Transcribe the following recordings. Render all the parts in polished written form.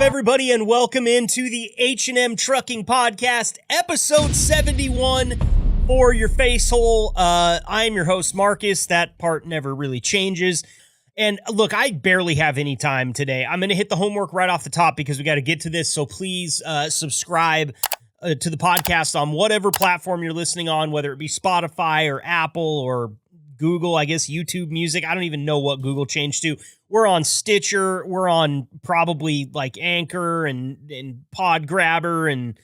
everybody, and welcome into the H&M Trucking Podcast, episode 71 for your face hole. I am your host, Marcus. That part never really changes. And look, I barely have any time today. I'm going to hit the homework right off the top because we got to get to this. So please subscribe to the podcast on whatever platform you're listening on, whether it be Spotify or Apple or Google, I guess YouTube Music. I don't even know what Google changed to. We're on Stitcher. We're on probably like Anchor and Pod Grabber and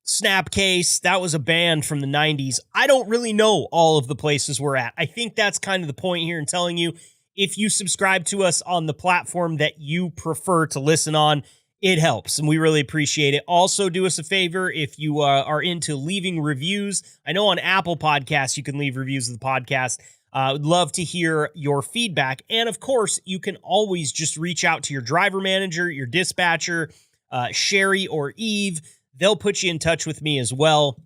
Snapcase. That was a band from the 90s. I don't really know all of the places we're at. I think that's kind of the point here in telling you, if you subscribe to us on the platform that you prefer to listen on, it helps, and we really appreciate it. Also, do us a favor if you are into leaving reviews. I know on Apple Podcasts you can leave reviews of the podcast. I would love to hear your feedback. And, of course, you can always just reach out to your driver manager, your dispatcher, Sherry or Eve. They'll put you in touch with me as well.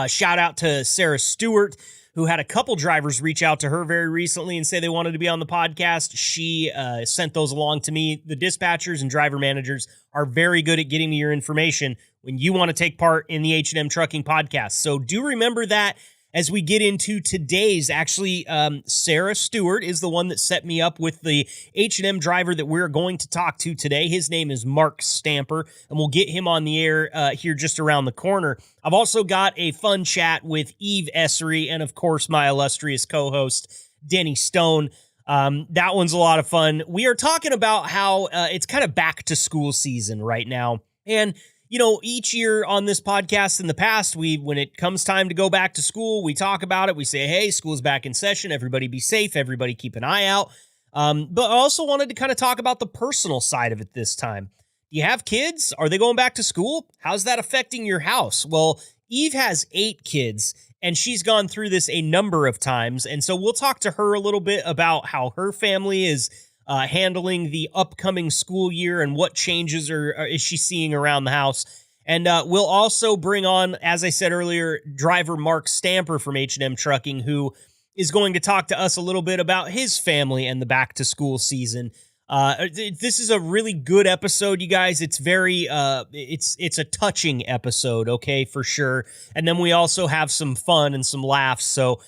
Shout out to Sarah Stewart, who had a couple drivers reach out to her very recently and say they wanted to be on the podcast. She sent those along to me. The dispatchers and driver managers are very good at getting me your information when you want to take part in the H&M Trucking Podcast. So do remember that as we get into today's. Actually, Sarah Stewart is the one that set me up with the H&M driver that we're going to talk to today. His name is Mark Stamper, and we'll get him on the air here just around the corner. I've also got a fun chat with Eve Essary and, of course, my illustrious co-host, Denny Stone. That one's a lot of fun. We are talking about how it's kind of back to school season right now. And you know, each year on this podcast in the past, when it comes time to go back to school, we talk about it. We say, hey, school's back in session. Everybody be safe. Everybody keep an eye out. But I also wanted to kind of talk about the personal side of it this time. You have kids? Are they going back to school? How's that affecting your house? Well, Eve has 8 kids, and she's gone through this a number of times. And so we'll talk to her a little bit about how her family is handling the upcoming school year and what changes is she seeing around the house. And we'll also bring on, as I said earlier, driver Mark Stamper from H&M Trucking, who is going to talk to us a little bit about his family and the back-to-school season. This is a really good episode, you guys. It's very, it's a touching episode, okay, for sure. And then we also have some fun and some laughs, so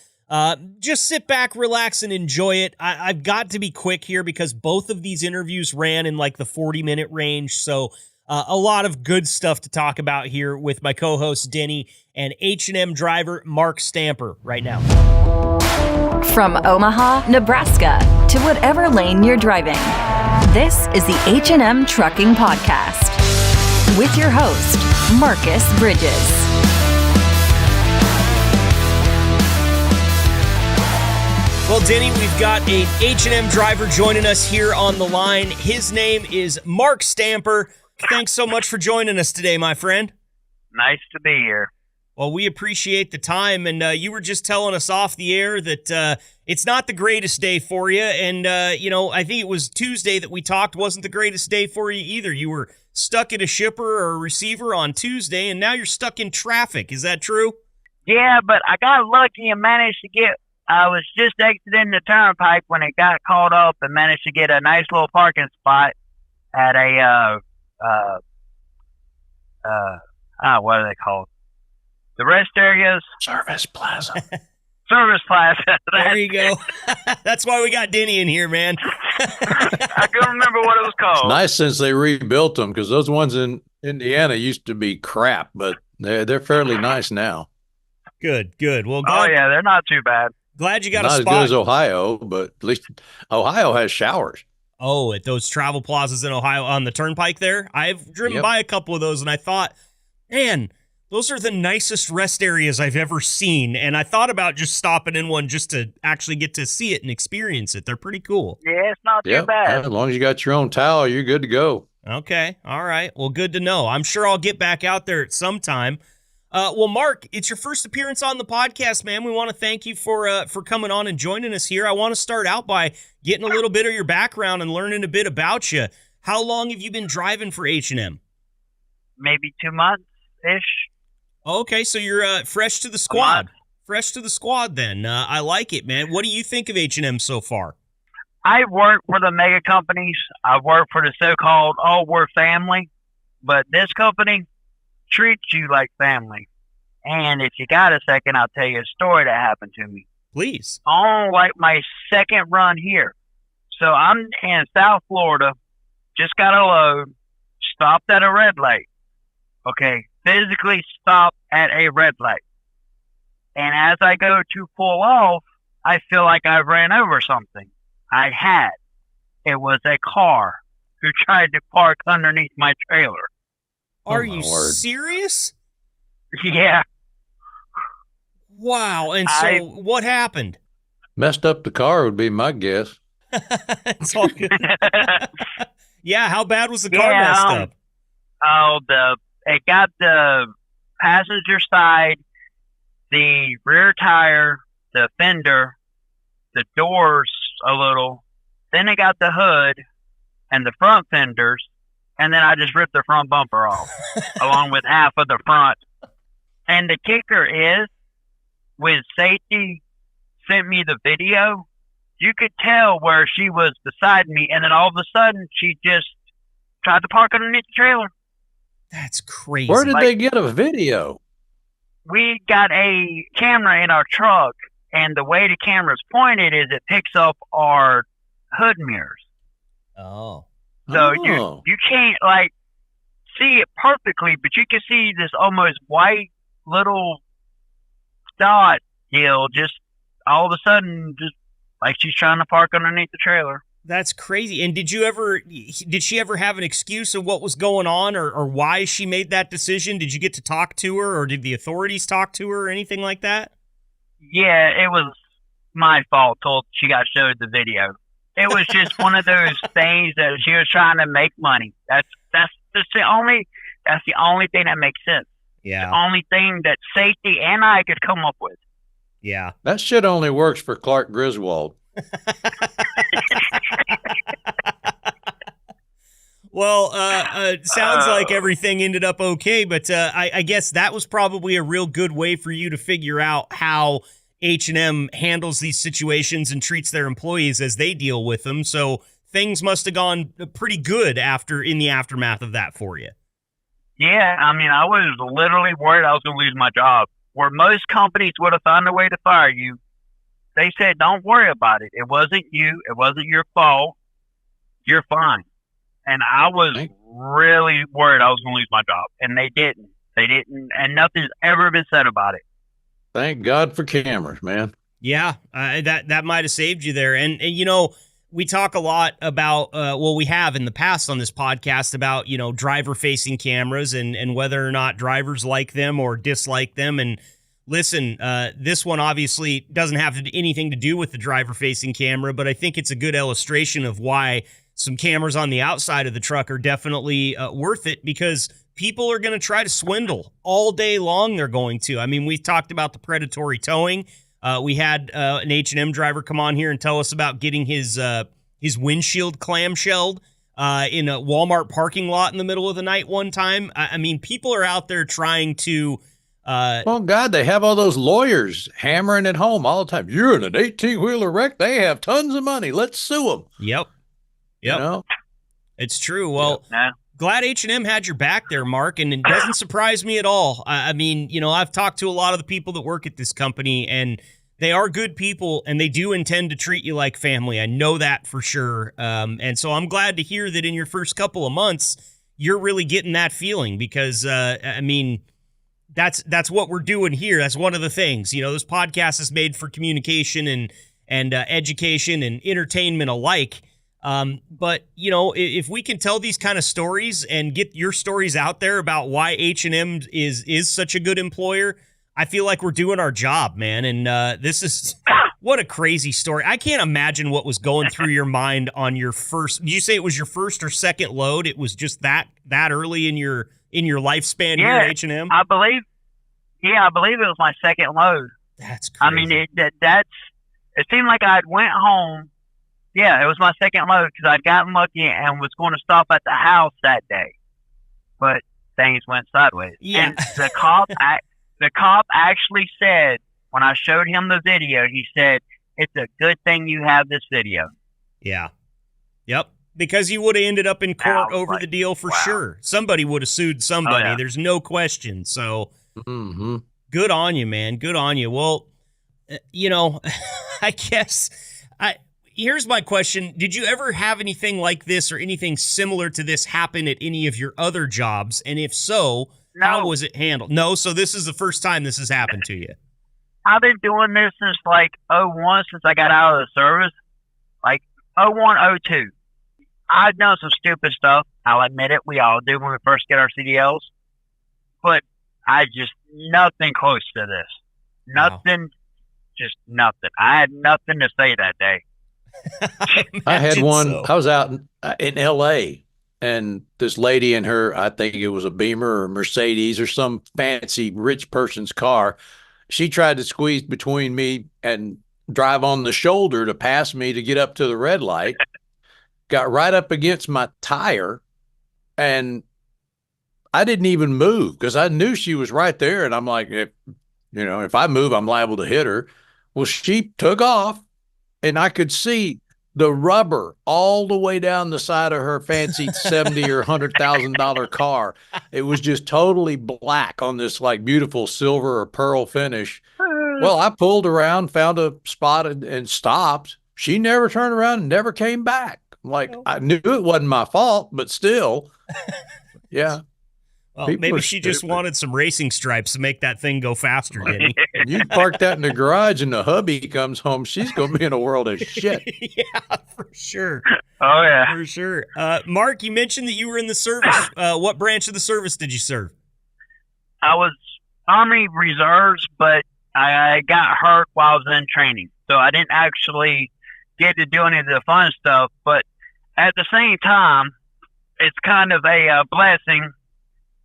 just sit back, relax, and enjoy it. I've got to be quick here because both of these interviews ran in like the 40-minute range. So a lot of good stuff to talk about here with my co-host Denny and H&M driver Mark Stamper right now. From Omaha, Nebraska to whatever lane you're driving, this is the H&M Trucking Podcast with your host, Marcus Bridges. Well, Denny, we've got an H&M driver joining us here on the line. His name is Mark Stamper. Thanks so much for joining us today, my friend. Nice to be here. Well, we appreciate the time, and you were just telling us off the air that it's not the greatest day for you, and, I think it was Tuesday that we talked wasn't the greatest day for you either. You were stuck at a shipper or a receiver on Tuesday, and now you're stuck in traffic. Is that true? Yeah, but I got lucky and managed to I was just exiting the turnpike when it got caught up and managed to get a nice little parking spot at a, what are they called? The rest areas? Service Plaza. Service Plaza. There you go. That's why we got Denny in here, man. I couldn't remember what it was called. It's nice since they rebuilt them, because those ones in Indiana used to be crap, but they're fairly nice now. Good. Well, they're not too bad. Glad you got Not a as spot. good as Ohio, but at least Ohio has showers. Oh, at those travel plazas in Ohio on the turnpike there? I've driven by a couple of those, and I thought, man, those are the nicest rest areas I've ever seen. And I thought about just stopping in one just to actually get to see it and experience it. They're pretty cool. Yeah, it's not too bad. As long as you got your own towel, you're good to go. Okay. All right. Well, good to know. I'm sure I'll get back out there at some time. Well, Mark, it's your first appearance on the podcast, man. We want to thank you for coming on and joining us here. I want to start out by getting a little bit of your background and learning a bit about you. How long have you been driving for H&M? Maybe 2 months-ish. Okay, so you're fresh to the squad. Fresh to the squad then. I like it, man. What do you think of H&M so far? I work for the mega companies. I work for the so-called, oh, we're family. But this company treats you like family. And if you got a second, I'll tell you a story that happened to me. Please. On like my second run here. So I'm in South Florida, just got a load, stopped at a red light. Okay, physically stopped at a red light. And as I go to pull off, I feel like I ran over something. I had. It was a car who tried to park underneath my trailer. Are you serious? Yeah. Wow. And so what happened? Messed up the car would be my guess. It's all good. Yeah, how bad was the car messed up? Oh, it got the passenger side, the rear tire, the fender, the doors a little. Then it got the hood and the front fenders, and then I just ripped the front bumper off, along with half of the front. And the kicker is, when safety sent me the video, you could tell where she was beside me, and then all of a sudden, she just tried to park underneath the trailer. That's crazy. Where did they get a video? We got a camera in our truck, and the way the camera's pointed is it picks up our hood mirrors. Oh. So you can't, like, see it perfectly, but you can see this almost white little dot deal just all of a sudden, just like she's trying to park underneath the trailer. That's crazy. And did she ever have an excuse of what was going on or why she made that decision? Did you get to talk to her, or did the authorities talk to her or anything like that? Yeah, it was my fault till she got showed the video. It was just one of those things that she was trying to make money. That's the only thing that makes sense. Yeah. The only thing that safety and I could come up with. Yeah. That shit only works for Clark Griswold. Well, sounds like everything ended up okay, but I guess that was probably a real good way for you to figure out how H&M handles these situations and treats their employees as they deal with them. So things must have gone pretty good in the aftermath of that for you. Yeah, I mean, I was literally worried I was going to lose my job. Where most companies would have found a way to fire you, they said, don't worry about it. It wasn't you. It wasn't your fault. You're fine. And I was really worried I was going to lose my job. And they didn't. They didn't. And nothing's ever been said about it. Thank God for cameras, man. Yeah, that might have saved you there. And you know, we talk a lot about, we have in the past on this podcast about, you know, driver-facing cameras and whether or not drivers like them or dislike them. And listen, this one obviously doesn't have anything to do with the driver-facing camera, but I think it's a good illustration of why some cameras on the outside of the truck are definitely worth it, because people are going to try to swindle all day long. They're going to. I mean, we've talked about the predatory towing. We had an H&M driver come on here and tell us about getting his windshield clamshelled in a Walmart parking lot in the middle of the night one time. I mean, people are out there trying to... oh, God, they have all those lawyers hammering it home all the time. You're in an 18-wheeler wreck. They have tons of money. Let's sue them. Yep. You know? It's true. Well... Yeah. Glad H&M had your back there, Mark, and it doesn't surprise me at all. I mean, you know, I've talked to a lot of the people that work at this company, and they are good people, and they do intend to treat you like family. I know that for sure. And so I'm glad to hear that in your first couple of months, you're really getting that feeling, because, I mean, that's what we're doing here. That's one of the things. You know, this podcast is made for communication and education and entertainment alike. But you know, if we can tell these kind of stories and get your stories out there about why H&M is such a good employer, I feel like we're doing our job, man. And this is what a crazy story. I can't imagine what was going through your mind on your first. Did you say it was your first or second load? It was just that early in your lifespan here at H&M. I believe it was my second load. That's crazy. I mean, it seemed like I'd went home. Yeah, it was my second load because I'd gotten lucky and was going to stop at the house that day, but things went sideways. Yeah. And the cop actually said, when I showed him the video, he said, "It's a good thing you have this video." Yeah. Yep. Because you would have ended up in court over like, the deal for wow. sure. Somebody would have sued somebody. Oh, yeah. There's no question. So Mm-hmm. good on you, man. Good on you. Well, you know, I guess here's my question. Did you ever have anything like this or anything similar to this happen at any of your other jobs? And if so, how was it handled? No, so this is the first time this has happened to you. I've been doing this since like '01, since I got out of the service. Like '01, '02. I've done some stupid stuff. I'll admit it. We all do when we first get our CDLs. But nothing close to this. Nothing, just nothing. I had nothing to say that day. I had one. So. I was out in L.A. and this lady in her, I think it was a Beamer or Mercedes or some fancy rich person's car. She tried to squeeze between me and drive on the shoulder to pass me to get up to the red light. Got right up against my tire, and I didn't even move because I knew she was right there. And I'm like, if I move, I'm liable to hit her. Well, she took off, and I could see the rubber all the way down the side of her fancy $70,000 or $100,000 car. It was just totally black on this like beautiful silver or pearl finish. Well, I pulled around, found a spot, and stopped. She never turned around and never came back. Like, I knew it wasn't my fault, but still, yeah. Well, maybe she just wanted some racing stripes to make that thing go faster, didn't he? You park that in the garage and the hubby comes home, she's going to be in a world of shit. Yeah, for sure. Oh, yeah. For sure. Mark, you mentioned that you were in the service. What branch of the service did you serve? I was Army Reserves, but I got hurt while I was in training. So I didn't actually get to do any of the fun stuff, but at the same time, it's kind of a blessing.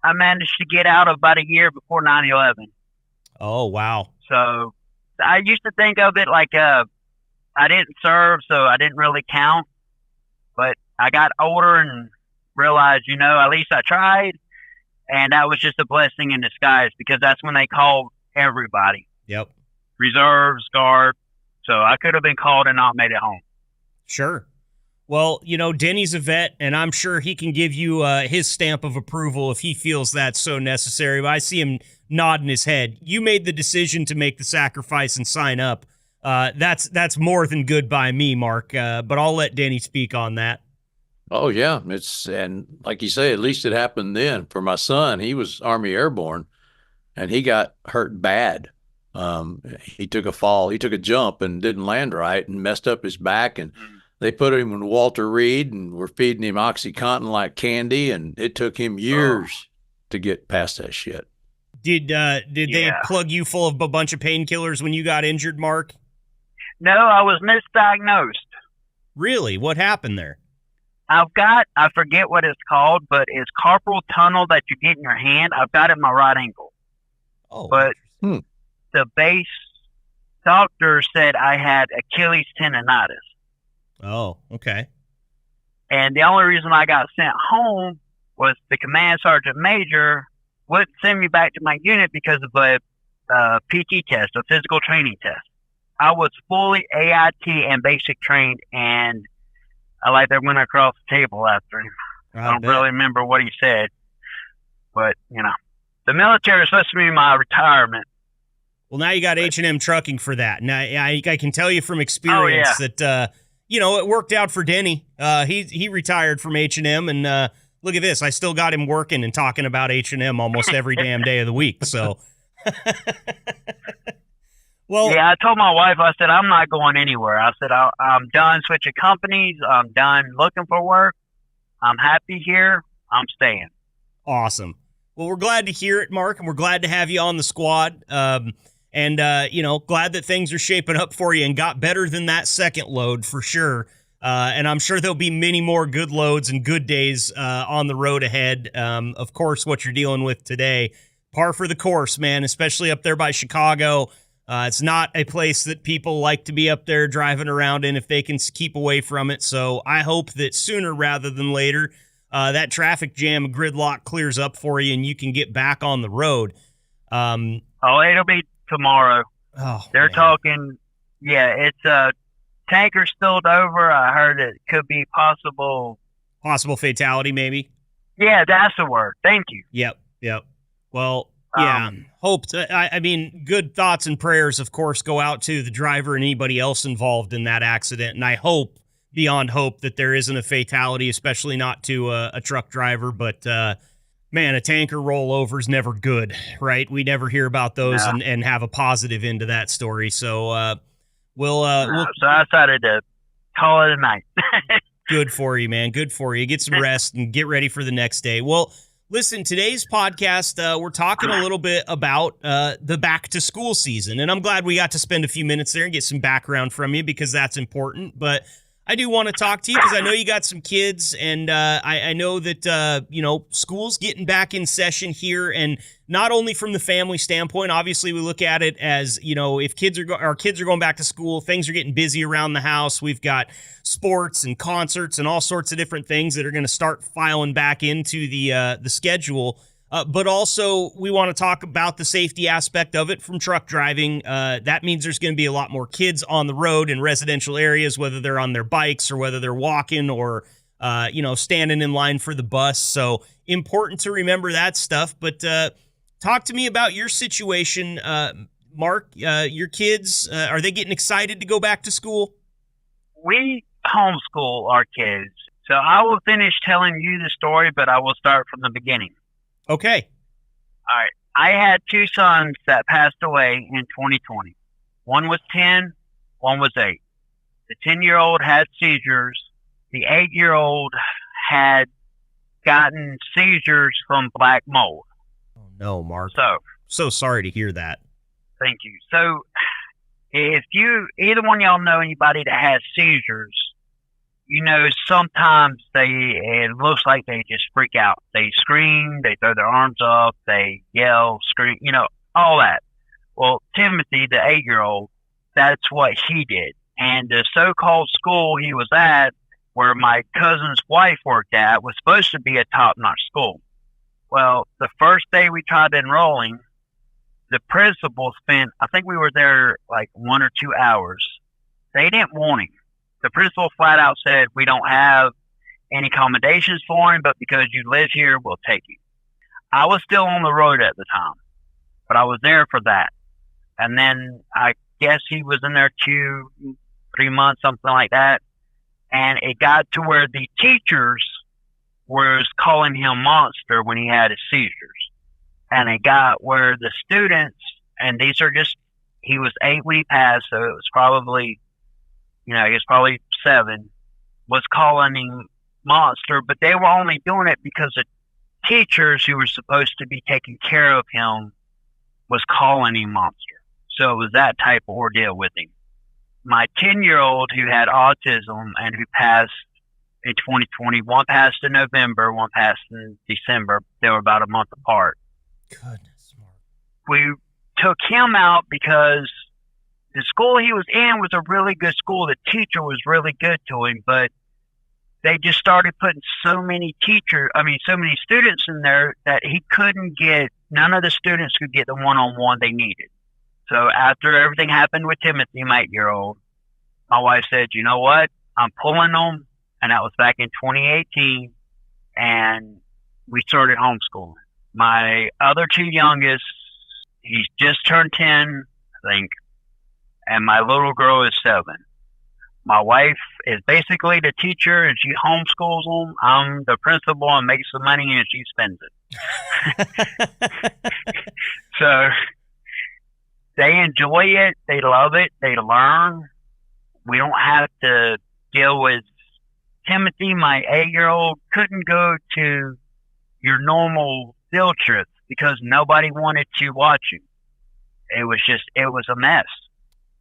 I managed to get out about a year before 9/11. Oh, wow. So I used to think of it like I didn't serve, so I didn't really count. But I got older and realized, at least I tried. And that was just a blessing in disguise because that's when they called everybody. Yep. Reserves, guard. So I could have been called and not made it home. Sure. Well, Denny's a vet, and I'm sure he can give you his stamp of approval if he feels that's so necessary. But I see him nodding his head. You made the decision to make the sacrifice and sign up. That's more than good by me, Mark. But I'll let Denny speak on that. Oh, yeah. And like you say, at least it happened then. For my son, he was Army Airborne, and he got hurt bad. He took a fall. He took a jump and didn't land right and messed up his back. And they put him in Walter Reed and were feeding him OxyContin like candy. And it took him years to get past that shit. Did they plug you full of a bunch of painkillers when you got injured, Mark? No, I was misdiagnosed. Really? What happened there? I forget what it's called, but it's carpal tunnel that you get in your hand. I've got it in my right ankle. Oh, but the base doctor said I had Achilles tendonitis. Oh, okay. And the only reason I got sent home was the command sergeant major wouldn't send me back to my unit because of a PT test, a physical training test. I was fully AIT and basic trained, and I went across the table after him. I don't really remember what he said, but the military is supposed to be my retirement. Well, now you got H&M Trucking for that. Now I can tell you from experience that it worked out for Denny. He retired from H&M, and look at this. I still got him working and talking about H&M almost every damn day of the week. So, well, yeah, I told my wife, I said, I'm not going anywhere. I said, I'm done switching companies. I'm done looking for work. I'm happy here. I'm staying. Awesome. Well, we're glad to hear it, Mark, and we're glad to have you on the squad. And glad that things are shaping up for you and got better than that second load for sure. And I'm sure there'll be many more good loads and good days on the road ahead. Of course, what you're dealing with today, par for the course, man, especially up there by Chicago. It's not a place that people like to be up there driving around in if they can keep away from it. So I hope that sooner rather than later, that traffic jam gridlock clears up for you and you can get back on the road. It'll be tomorrow. Oh, they're man. talking. Yeah, it's tanker spilled over. I heard it could be possible fatality, maybe. Yeah, that's the word. Thank you. Yep. Well, yeah, I mean, good thoughts and prayers, of course, go out to the driver and anybody else involved in that accident. And I hope, beyond hope, that there isn't a fatality, especially not to a truck driver. But, man, a tanker rollover is never good, right? We never hear about those and have a positive end to that story. So so I decided to call it a night. Good for you, man. Good for you. Get some rest and get ready for the next day. Well, listen, today's podcast, we're talking a little bit about the back to school season. And I'm glad we got to spend a few minutes there and get some background from you because that's important. But I do want to talk to you because I know you got some kids, and I know that, school's getting back in session here. And not only from the family standpoint, obviously we look at it as, if our kids are going back to school, things are getting busy around the house. We've got sports and concerts and all sorts of different things that are going to start filing back into the schedule. But also, we want to talk about the safety aspect of it from truck driving. That means there's going to be a lot more kids on the road in residential areas, whether they're on their bikes or whether they're walking or, standing in line for the bus. So important to remember that stuff. But talk to me about your situation, Mark. Your kids, are they getting excited to go back to school? We homeschool our kids. So I will finish telling you the story, but I will start from the beginning. Okay. All right. I had two sons that passed away in 2020. One was 10, one was 8. The 10-year-old had seizures. The 8-year-old had gotten seizures from black mold. Oh, no, Mark. So sorry to hear that. Thank you. So if either one of y'all know anybody that has seizures, sometimes it looks like they just freak out. They scream, they throw their arms up, they yell, scream, all that. Well, Timothy, the 8-year-old, that's what he did. And the so-called school he was at, where my cousin's wife worked at, was supposed to be a top-notch school. Well, the first day we tried enrolling, the principal spent, I think we were there like 1 or 2 hours. They didn't want him. The principal flat out said, we don't have any accommodations for him, but because you live here, we'll take you. I was still on the road at the time, but I was there for that. And then I guess he was in there 2-3 months, something like that. And it got to where the teachers was calling him monster when he had his seizures. And it got where the students, and he was 8 when he passed, so it was probably, he was probably 7, was calling him monster, but they were only doing it because the teachers who were supposed to be taking care of him was calling him monster. So it was that type of ordeal with him. My 10-year-old who had autism and who passed in 2020, one passed in November, one passed in December. They were about a month apart. Goodness, Mark. We took him out because the school he was in was a really good school. The teacher was really good to him, but they just started putting so many students in there that none of the students could get the one-on-one they needed. So after everything happened with Timothy, my 8-year-old, my wife said, you know what? I'm pulling them. And that was back in 2018. And we started homeschooling. My other two youngest, he's just turned 10, I think. And my little girl is 7. My wife is basically the teacher, and she homeschools them. I'm the principal and makes the money, and she spends it. So they enjoy it. They love it. They learn. We don't have to deal with Timothy, my 8-year-old, couldn't go to your normal field trips because nobody wanted to watch him. It was a mess.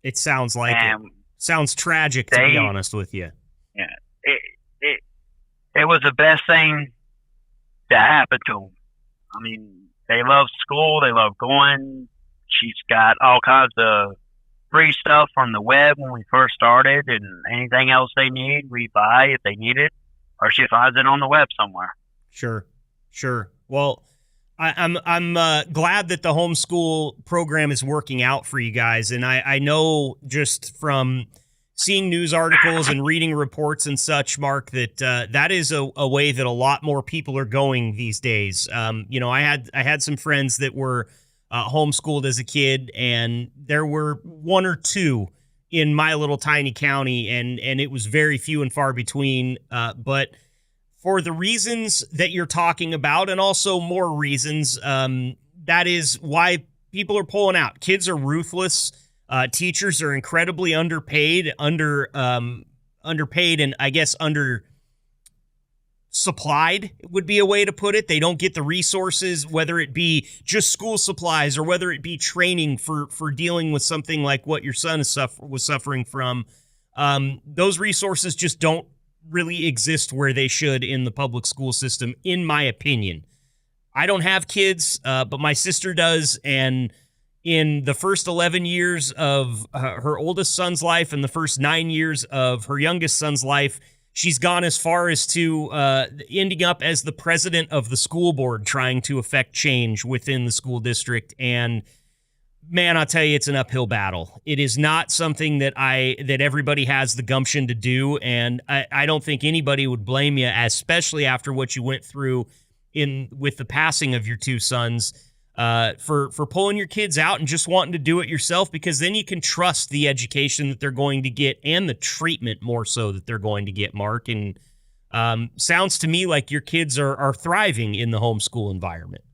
It sounds like it. Sounds tragic, to be honest with you. Yeah. It was the best thing that happened to them. I mean, they love school. They love going. She's got all kinds of free stuff from the web when we first started, and anything else they need, we buy if they need it, or she finds it on the web somewhere. Sure. Well, I'm glad that the homeschool program is working out for you guys, and I know just from seeing news articles and reading reports and such, Mark, that that is a way that a lot more people are going these days. I had some friends that were homeschooled as a kid, and there were one or two in my little tiny county, and it was very few and far between. But for the reasons that you're talking about, and also more reasons, that is why people are pulling out. Kids are ruthless. Teachers are incredibly underpaid, underpaid, and I guess supplied would be a way to put it. They don't get the resources, whether it be just school supplies or whether it be training for dealing with something like what your son was suffering from. Those resources just don't really exist where they should in the public school system, in my opinion. I don't have kids, but my sister does, and in the first 11 years of her oldest son's life and the first 9 years of her youngest son's life, she's gone as far as to ending up as the president of the school board, trying to affect change within the school district. And man, I'll tell you, it's an uphill battle. It is not something that everybody has the gumption to do. And I don't think anybody would blame you, especially after what you went through with the passing of your two sons, for pulling your kids out and just wanting to do it yourself, because then you can trust the education that they're going to get and the treatment more so that they're going to get, Mark. And sounds to me like your kids are thriving in the homeschool environment.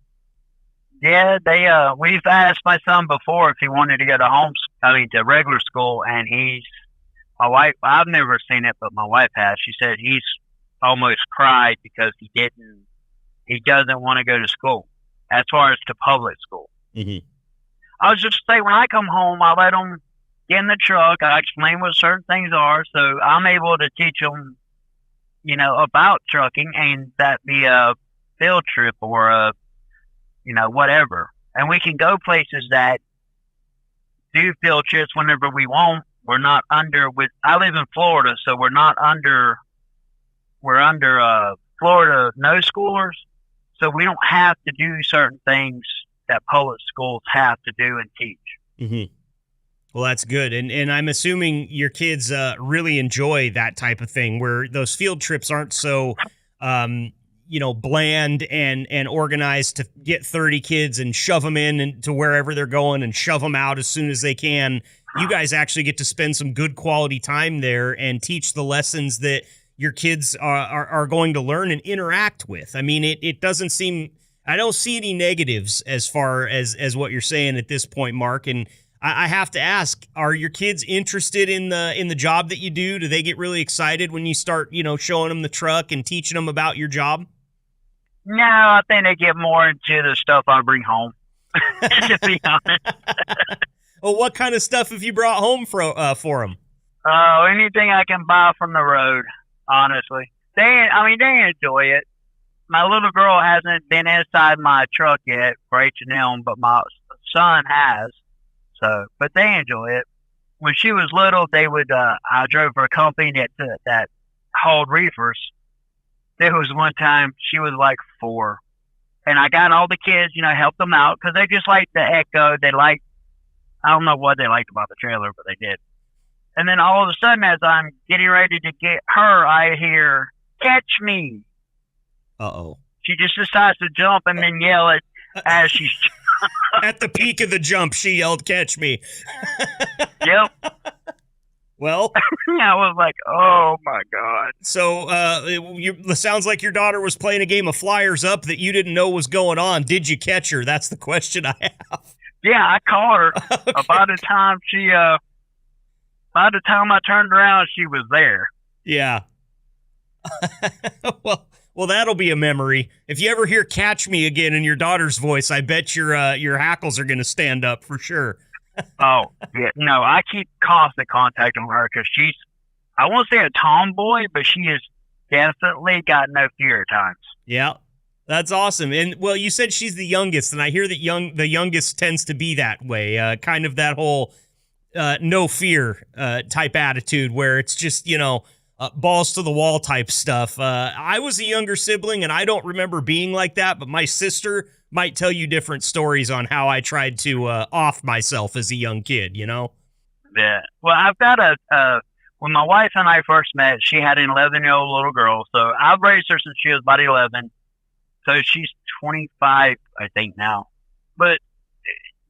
Yeah, we've asked my son before if he wanted to go to regular school, and my wife, I've never seen it, but my wife has. She said he's almost cried because he doesn't want to go to school, as far as to public school. Mm-hmm. I was just saying, when I come home, I let them get in the truck. I explain what certain things are, so I'm able to teach them, about trucking, and that be a field trip or whatever. And we can go places that do field trips whenever we want. We're not I live in Florida, so we're under Florida no schoolers. So we don't have to do certain things that public schools have to do and teach. Mm-hmm. Well, that's good. And I'm assuming your kids really enjoy that type of thing, where those field trips aren't so, bland and organized to get 30 kids and shove them in to wherever they're going and shove them out as soon as they can. You guys actually get to spend some good quality time there and teach the lessons that your kids are going to learn and interact with. I mean, it doesn't seem, I don't see any negatives as far as what you're saying at this point, Mark. And I have to ask, are your kids interested in the job that you do? Do they get really excited when you start, showing them the truck and teaching them about your job? No, I think they get more into the stuff I bring home, to be honest. Well, what kind of stuff have you brought home for them? Anything I can buy from the road, honestly. They enjoy it. My little girl hasn't been inside my truck yet for H&M, but my son has. So, but they enjoy it. When she was little, they would. I drove for a company that hauled reefers. There was one time she was like 4, and I got all the kids, helped them out because they just like the Echo. I don't know what they liked about the trailer, but they did. And then all of a sudden, as I'm getting ready to get her, I hear, "Catch me!" Uh-oh. She just decides to jump and then yell it as she's at the peak of the jump. She yelled, "Catch me!" Yep. Well, I was like, "Oh my God!" So, it sounds like your daughter was playing a game of flyers up that you didn't know was going on. Did you catch her? That's the question I have. Yeah, I caught her. Okay. By the time I turned around, she was there. Yeah. Well, that'll be a memory. If you ever hear "Catch Me" again in your daughter's voice, I bet your hackles are going to stand up for sure. Oh, yeah. No, I keep constant contact on her because I won't say a tomboy, but she has definitely got no fear at times. Yeah, that's awesome. And, well, you said she's the youngest, and I hear that the youngest tends to be that way, kind of that whole no fear type attitude where it's just, balls to the wall type stuff. I was a younger sibling, and I don't remember being like that, but my sister might tell you different stories on how I tried to off myself as a young kid, Yeah. Well, I've got when my wife and I first met, she had an 11-year-old little girl. So I've raised her since she was about 11. So she's 25, I think now. But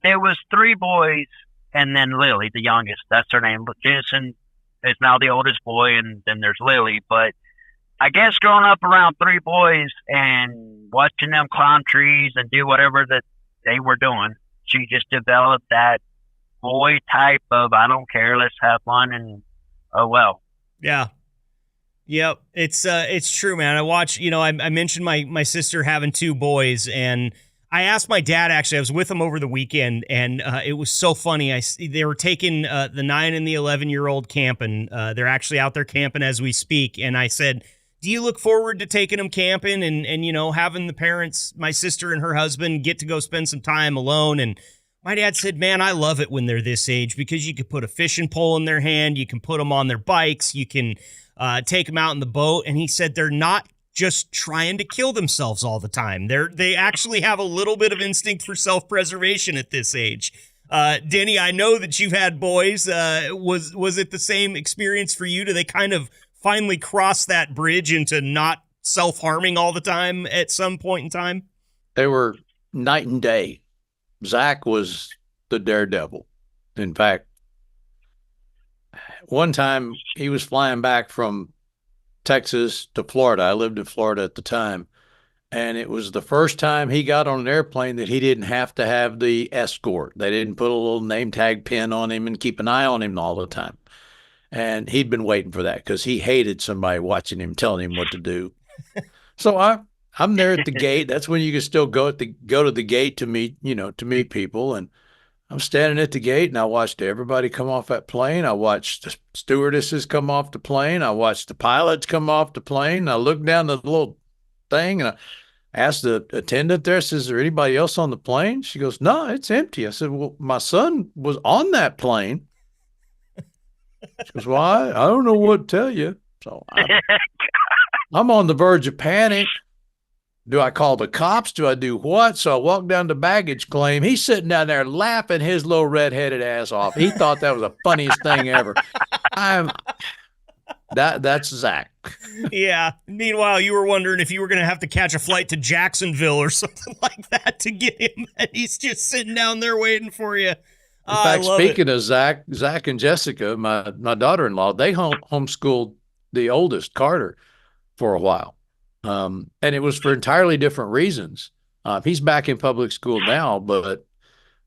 there was 3 boys, and then Lily, the youngest. That's her name. Jason is now the oldest boy, and then there's Lily. But I guess growing up around 3 boys and watching them climb trees and do whatever that they were doing, she just developed that boy type of, I don't care, let's have fun, and oh well. Yeah. Yep. It's true, man. I watch, I mentioned my sister having 2 boys, and I asked my dad, actually, I was with him over the weekend, and it was so funny. They were taking the 9 and the 11-year-old camping. They're actually out there camping as we speak. And I said, do you look forward to taking them camping and having the parents, my sister and her husband, get to go spend some time alone? And my dad said, man, I love it when they're this age, because you could put a fishing pole in their hand. You can put them on their bikes. You can take them out in the boat. And he said they're not just trying to kill themselves all the time. They actually have a little bit of instinct for self-preservation at this age. Denny, I know that you've had boys. Was it the same experience for you? Do they kind of finally cross that bridge into not self-harming all the time at some point in time? They were night and day. Zach was the daredevil. In fact, one time he was flying back from Texas to Florida. I lived in Florida at the time. And it was the first time he got on an airplane that he didn't have to have the escort. They didn't put a little name tag pin on him and keep an eye on him all the time. And he'd been waiting for that because he hated somebody watching him, telling him what to do. So I'm there at the gate. That's when you can still go to the gate to meet people. And I'm standing at the gate, and I watched everybody come off that plane. I watched the stewardesses come off the plane. I watched the pilots come off the plane. I looked down the little thing, and I asked the attendant there, says, is there anybody else on the plane? She goes, no, it's empty. I said, well, my son was on that plane. She goes, well, I don't know what to tell you. So I'm on the verge of panic. Do I call the cops? Do I do what? So I walk down to baggage claim. He's sitting down there laughing his little red-headed ass off. He thought that was the funniest thing ever. That's Zach. Yeah. Meanwhile, you were wondering if you were going to have to catch a flight to Jacksonville or something like that to get him, and he's just sitting down there waiting for you. In fact, speaking of Zach and Jessica, my daughter-in-law, they homeschooled the oldest, Carter, for a while. And it was for entirely different reasons. He's back in public school now, but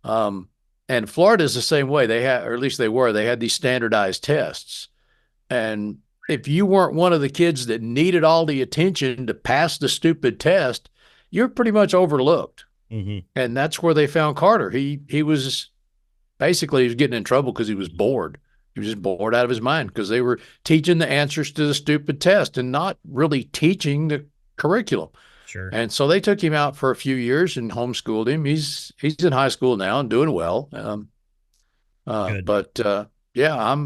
and Florida is the same way. They had, or at least they had these standardized tests. And if you weren't one of the kids that needed all the attention to pass the stupid test, you're pretty much overlooked. Mm-hmm. And that's where they found Carter. He was getting in trouble because he was bored. He was just bored out of his mind because they were teaching the answers to the stupid test and not really teaching the curriculum. Sure. And so they took him out for a few years and homeschooled him. He's in high school now and doing well. Yeah,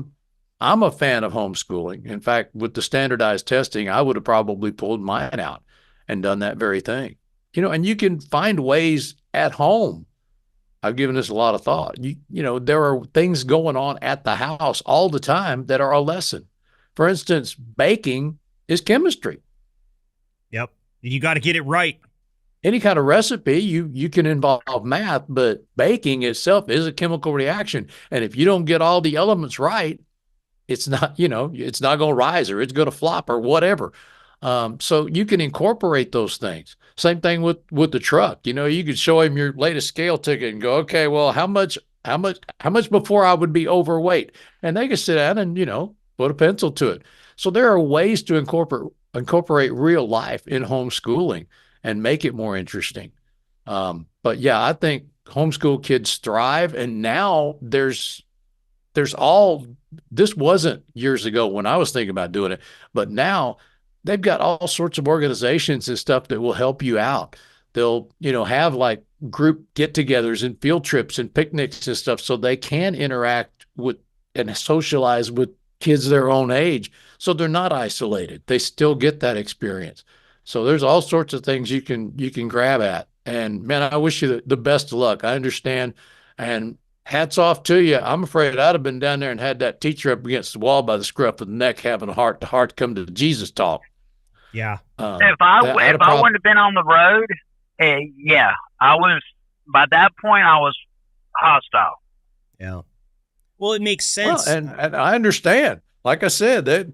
I'm a fan of homeschooling. In fact, with the standardized testing, I would have probably pulled mine out and done that very thing. And you can find ways at home. I've given this a lot of thought. There are things going on at the house all the time that are a lesson. For instance, baking is chemistry. Yep. You got to get it right. Any kind of recipe, you can involve math, but baking itself is a chemical reaction. And if you don't get all the elements right, it's not, it's not going to rise or it's going to flop or whatever. So you can incorporate those things. Same thing with the truck. You could show him your latest scale ticket and go, okay, well, how much before I would be overweight? And they can sit down and, put a pencil to it. So there are ways to incorporate real life in homeschooling and make it more interesting. But yeah, I think homeschool kids thrive. And now this wasn't years ago when I was thinking about doing it, but now they've got all sorts of organizations and stuff that will help you out. They'll, have like group get-togethers and field trips and picnics and stuff so they can interact with and socialize with kids their own age so they're not isolated. They still get that experience. So there's all sorts of things you can grab at. And man, I wish you the best of luck. I understand. And hats off to you. I'm afraid I'd have been down there and had that teacher up against the wall by the scruff of the neck, having a heart-to-heart come to Jesus talk. Yeah. If I wouldn't have been on the road, yeah, by that point, I was hostile. Yeah. Well, it makes sense. Well, and I understand. Like I said, that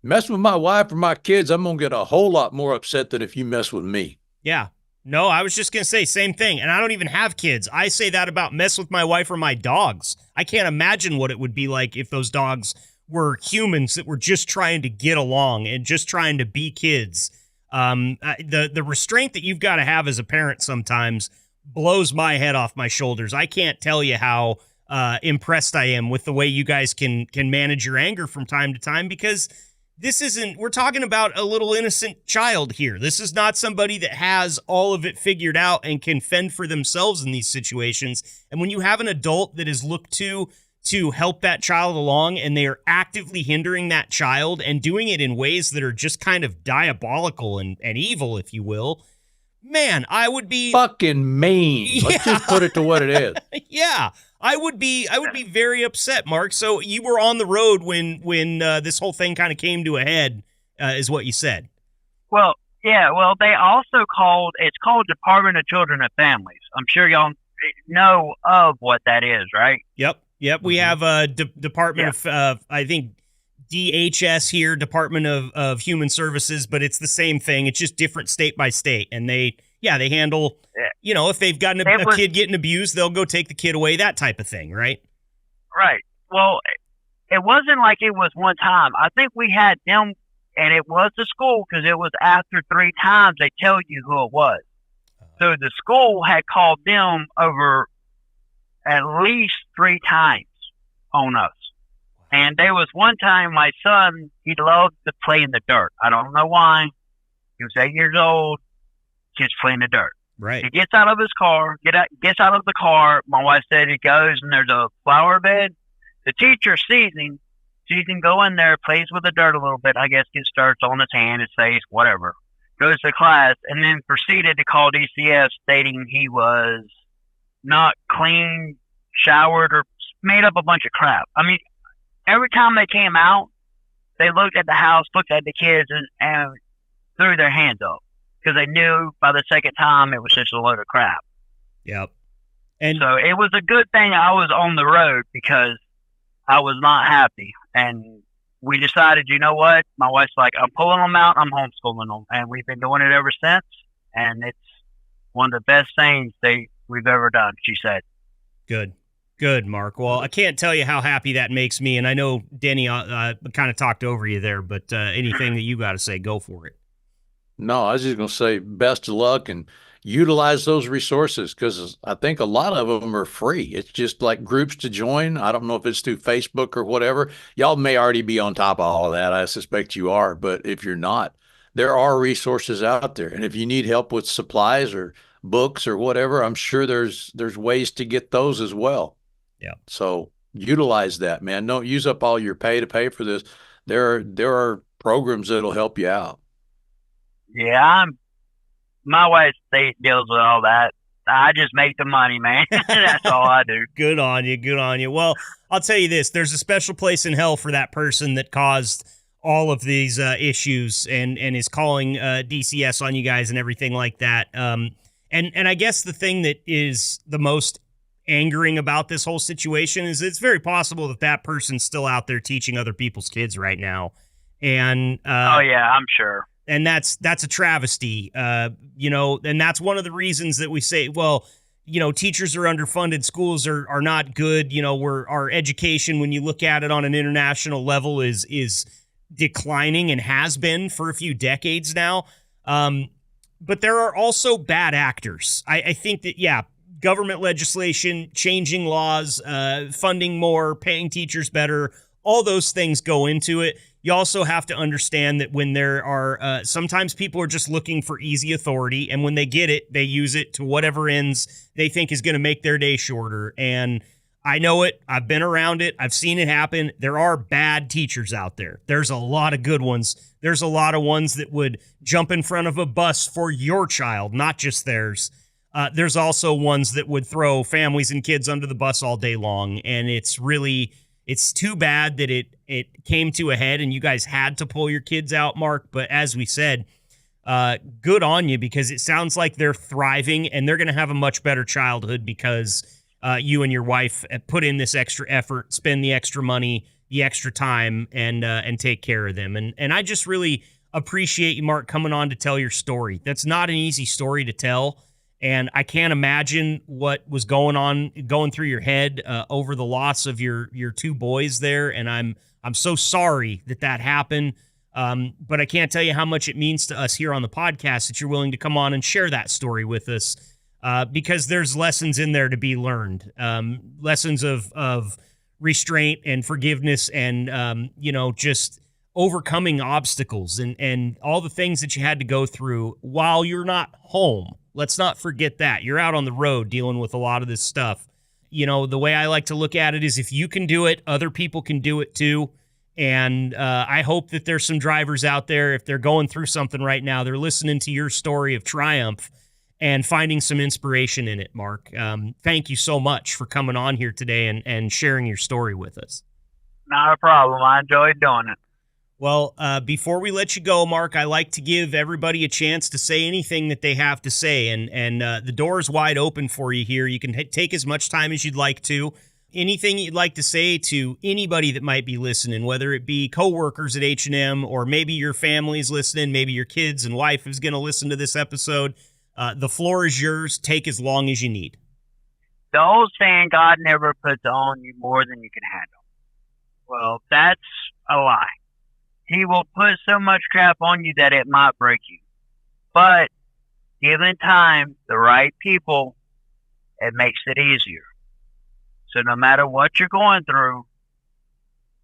mess with my wife or my kids, I'm going to get a whole lot more upset than if you mess with me. Yeah. No, I was just going to say same thing. And I don't even have kids. I say that about mess with my wife or my dogs. I can't imagine what it would be like if those dogs were humans that were just trying to get along and just trying to be kids. The restraint that you've got to have as a parent sometimes blows my head off my shoulders. I can't tell you how impressed I am with the way you guys can manage your anger from time to time, because we're talking about a little innocent child here. This is not somebody that has all of it figured out and can fend for themselves in these situations. And when you have an adult that is looked to help that child along, and they are actively hindering that child and doing it in ways that are just kind of diabolical and evil, if you will, man, I would be fucking mean. Yeah. Let's just put it to what it is. Yeah. I would be very upset, Mark. So you were on the road when this whole thing kind of came to a head, is what you said. Well, yeah. Well, they also it's called Department of Children and Families. I'm sure y'all know of what that is, right? Yep. We have a Department of, I think, DHS here, Department of Human Services, but it's the same thing. It's just different state by state. And they handle, if they've got a kid getting abused, they'll go take the kid away, that type of thing, right? Right. Well, it wasn't like it was one time. I think we had them, and it was the school, because it was after 3 times they tell you who it was. So the school had called them over at least 3 times on us. And there was one time my son, he loved to play in the dirt. I don't know why. He was 8 years old, just playing in the dirt. Right. He gets out of his car, gets out of the car. My wife said he goes and there's a flower bed. The teacher sees him go in there, plays with the dirt a little bit, I guess gets dirt on his hand, his face, whatever. Goes to class and then proceeded to call DCS stating he was not clean, showered, or made up a bunch of crap. I mean, every time they came out, they looked at the house, looked at the kids, and threw their hands up, because they knew by the second time it was just a load of crap. Yep. And so it was a good thing I was on the road, because I was not happy. And we decided, you know what? My wife's like, I'm pulling them out, I'm homeschooling them. And we've been doing it ever since. And it's one of the best things we've ever done, she said. Good, Mark. Well, I can't tell you how happy that makes me. And I know Denny kind of talked over you there, but anything that you got to say, go for it. No, I was just going to say best of luck and utilize those resources, because I think a lot of them are free. It's just like groups to join. I don't know if it's through Facebook or whatever. Y'all may already be on top of all of that. I suspect you are. But if you're not, there are resources out there. And if you need help with supplies or books or whatever, I'm sure there's ways to get those as well. Yeah. So utilize that, man. Don't use up all your pay to pay for this. There are programs that'll help you out. Yeah, my wife deals with all that. I just make the money, man. That's all I do. Good on you. Well, I'll tell you this: there's a special place in hell for that person that caused all of these issues and is calling DCS on you guys and everything like that. And I guess the thing that is the most angering about this whole situation is it's very possible that person's still out there teaching other people's kids right now. And oh yeah, I'm sure. And that's a travesty, and that's one of the reasons that we say, well, teachers are underfunded, schools are not good. Our education, when you look at it on an international level, is declining and has been for a few decades now. But there are also bad actors. I think that, government legislation, changing laws, funding more, paying teachers better, all those things go into it. You also have to understand that when there are sometimes people are just looking for easy authority, and when they get it, they use it to whatever ends they think is going to make their day shorter. And I know it. I've been around it. I've seen it happen. There are bad teachers out there. There's a lot of good ones. There's a lot of ones that would jump in front of a bus for your child, not just theirs. there's also ones that would throw families and kids under the bus all day long. And it's too bad that it came to a head and you guys had to pull your kids out, Mark. But as we said, good on you, because it sounds like they're thriving and they're going to have a much better childhood because you and your wife put in this extra effort, spend the extra money, the extra time, and take care of them. And I just really appreciate you, Mark, coming on to tell your story. That's not an easy story to tell. And I can't imagine what was going through your head over the loss of your two boys there. And I'm so sorry that happened. But I can't tell you how much it means to us here on the podcast that you're willing to come on and share that story with us, because there's lessons in there to be learned, lessons of restraint and forgiveness and, just overcoming obstacles and all the things that you had to go through while you're not home. Let's not forget that. You're out on the road dealing with a lot of this stuff. The way I like to look at it is if you can do it, other people can do it too. And I hope that there's some drivers out there, if they're going through something right now, they're listening to your story of triumph and finding some inspiration in it, Mark. Thank you so much for coming on here today and sharing your story with us. Not a problem. I enjoyed doing it. Well, before we let you go, Mark, I like to give everybody a chance to say anything that they have to say. And the door is wide open for you here. You can take as much time as you'd like to. Anything you'd like to say to anybody that might be listening, whether it be coworkers at H&M or maybe your family's listening, maybe your kids and wife is going to listen to this episode, the floor is yours. Take as long as you need. The old saying, God never puts on you more than you can handle. Well, that's a lie. He will put so much crap on you that it might break you. But given time, the right people, it makes it easier. So no matter what you're going through,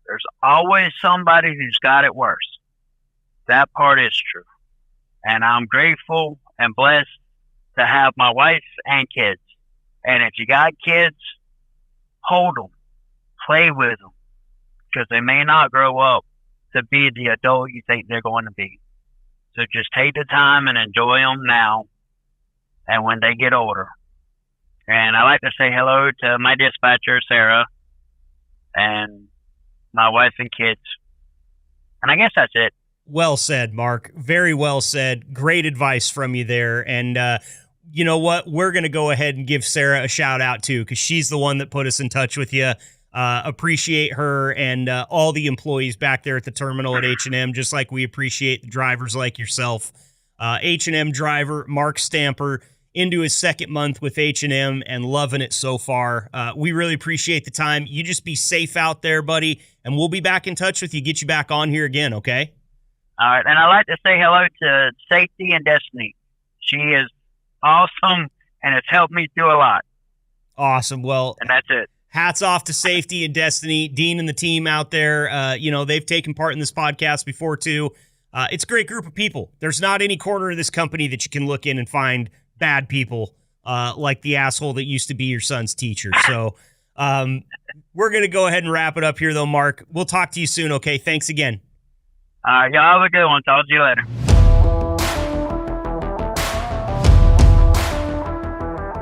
there's always somebody who's got it worse. That part is true. And I'm grateful and blessed to have my wife and kids. And if you got kids, hold them, play with them, because they may not grow up to be the adult you think they're going to be. So just take the time and enjoy them now and when they get older. And I like to say hello to my dispatcher, Sarah, and my wife and kids. And I guess that's it. Well said, Mark. Very well said. Great advice from you there. And you know what? We're going to go ahead and give Sarah a shout out too, because she's the one that put us in touch with you. Appreciate her and all the employees back there at the terminal at H&M, just like we appreciate the drivers like yourself. H&M driver Mark Stamper, into his second month with H&M and loving it so far. We really appreciate the time. You just be safe out there, buddy, and we'll be back in touch with you, get you back on here again, okay? All right, and I'd like to say hello to Safety and Destiny. She is awesome and has helped me through a lot. Awesome. Well, and that's it. Hats off to Safety and Destiny, Dean and the team out there. They've taken part in this podcast before too. It's a great group of people. There's not any corner of this company that you can look in and find bad people like the asshole that used to be your son's teacher. So we're going to go ahead and wrap it up here, though, Mark. We'll talk to you soon, okay? Thanks again. All right, y'all have a good one. Talk to you later.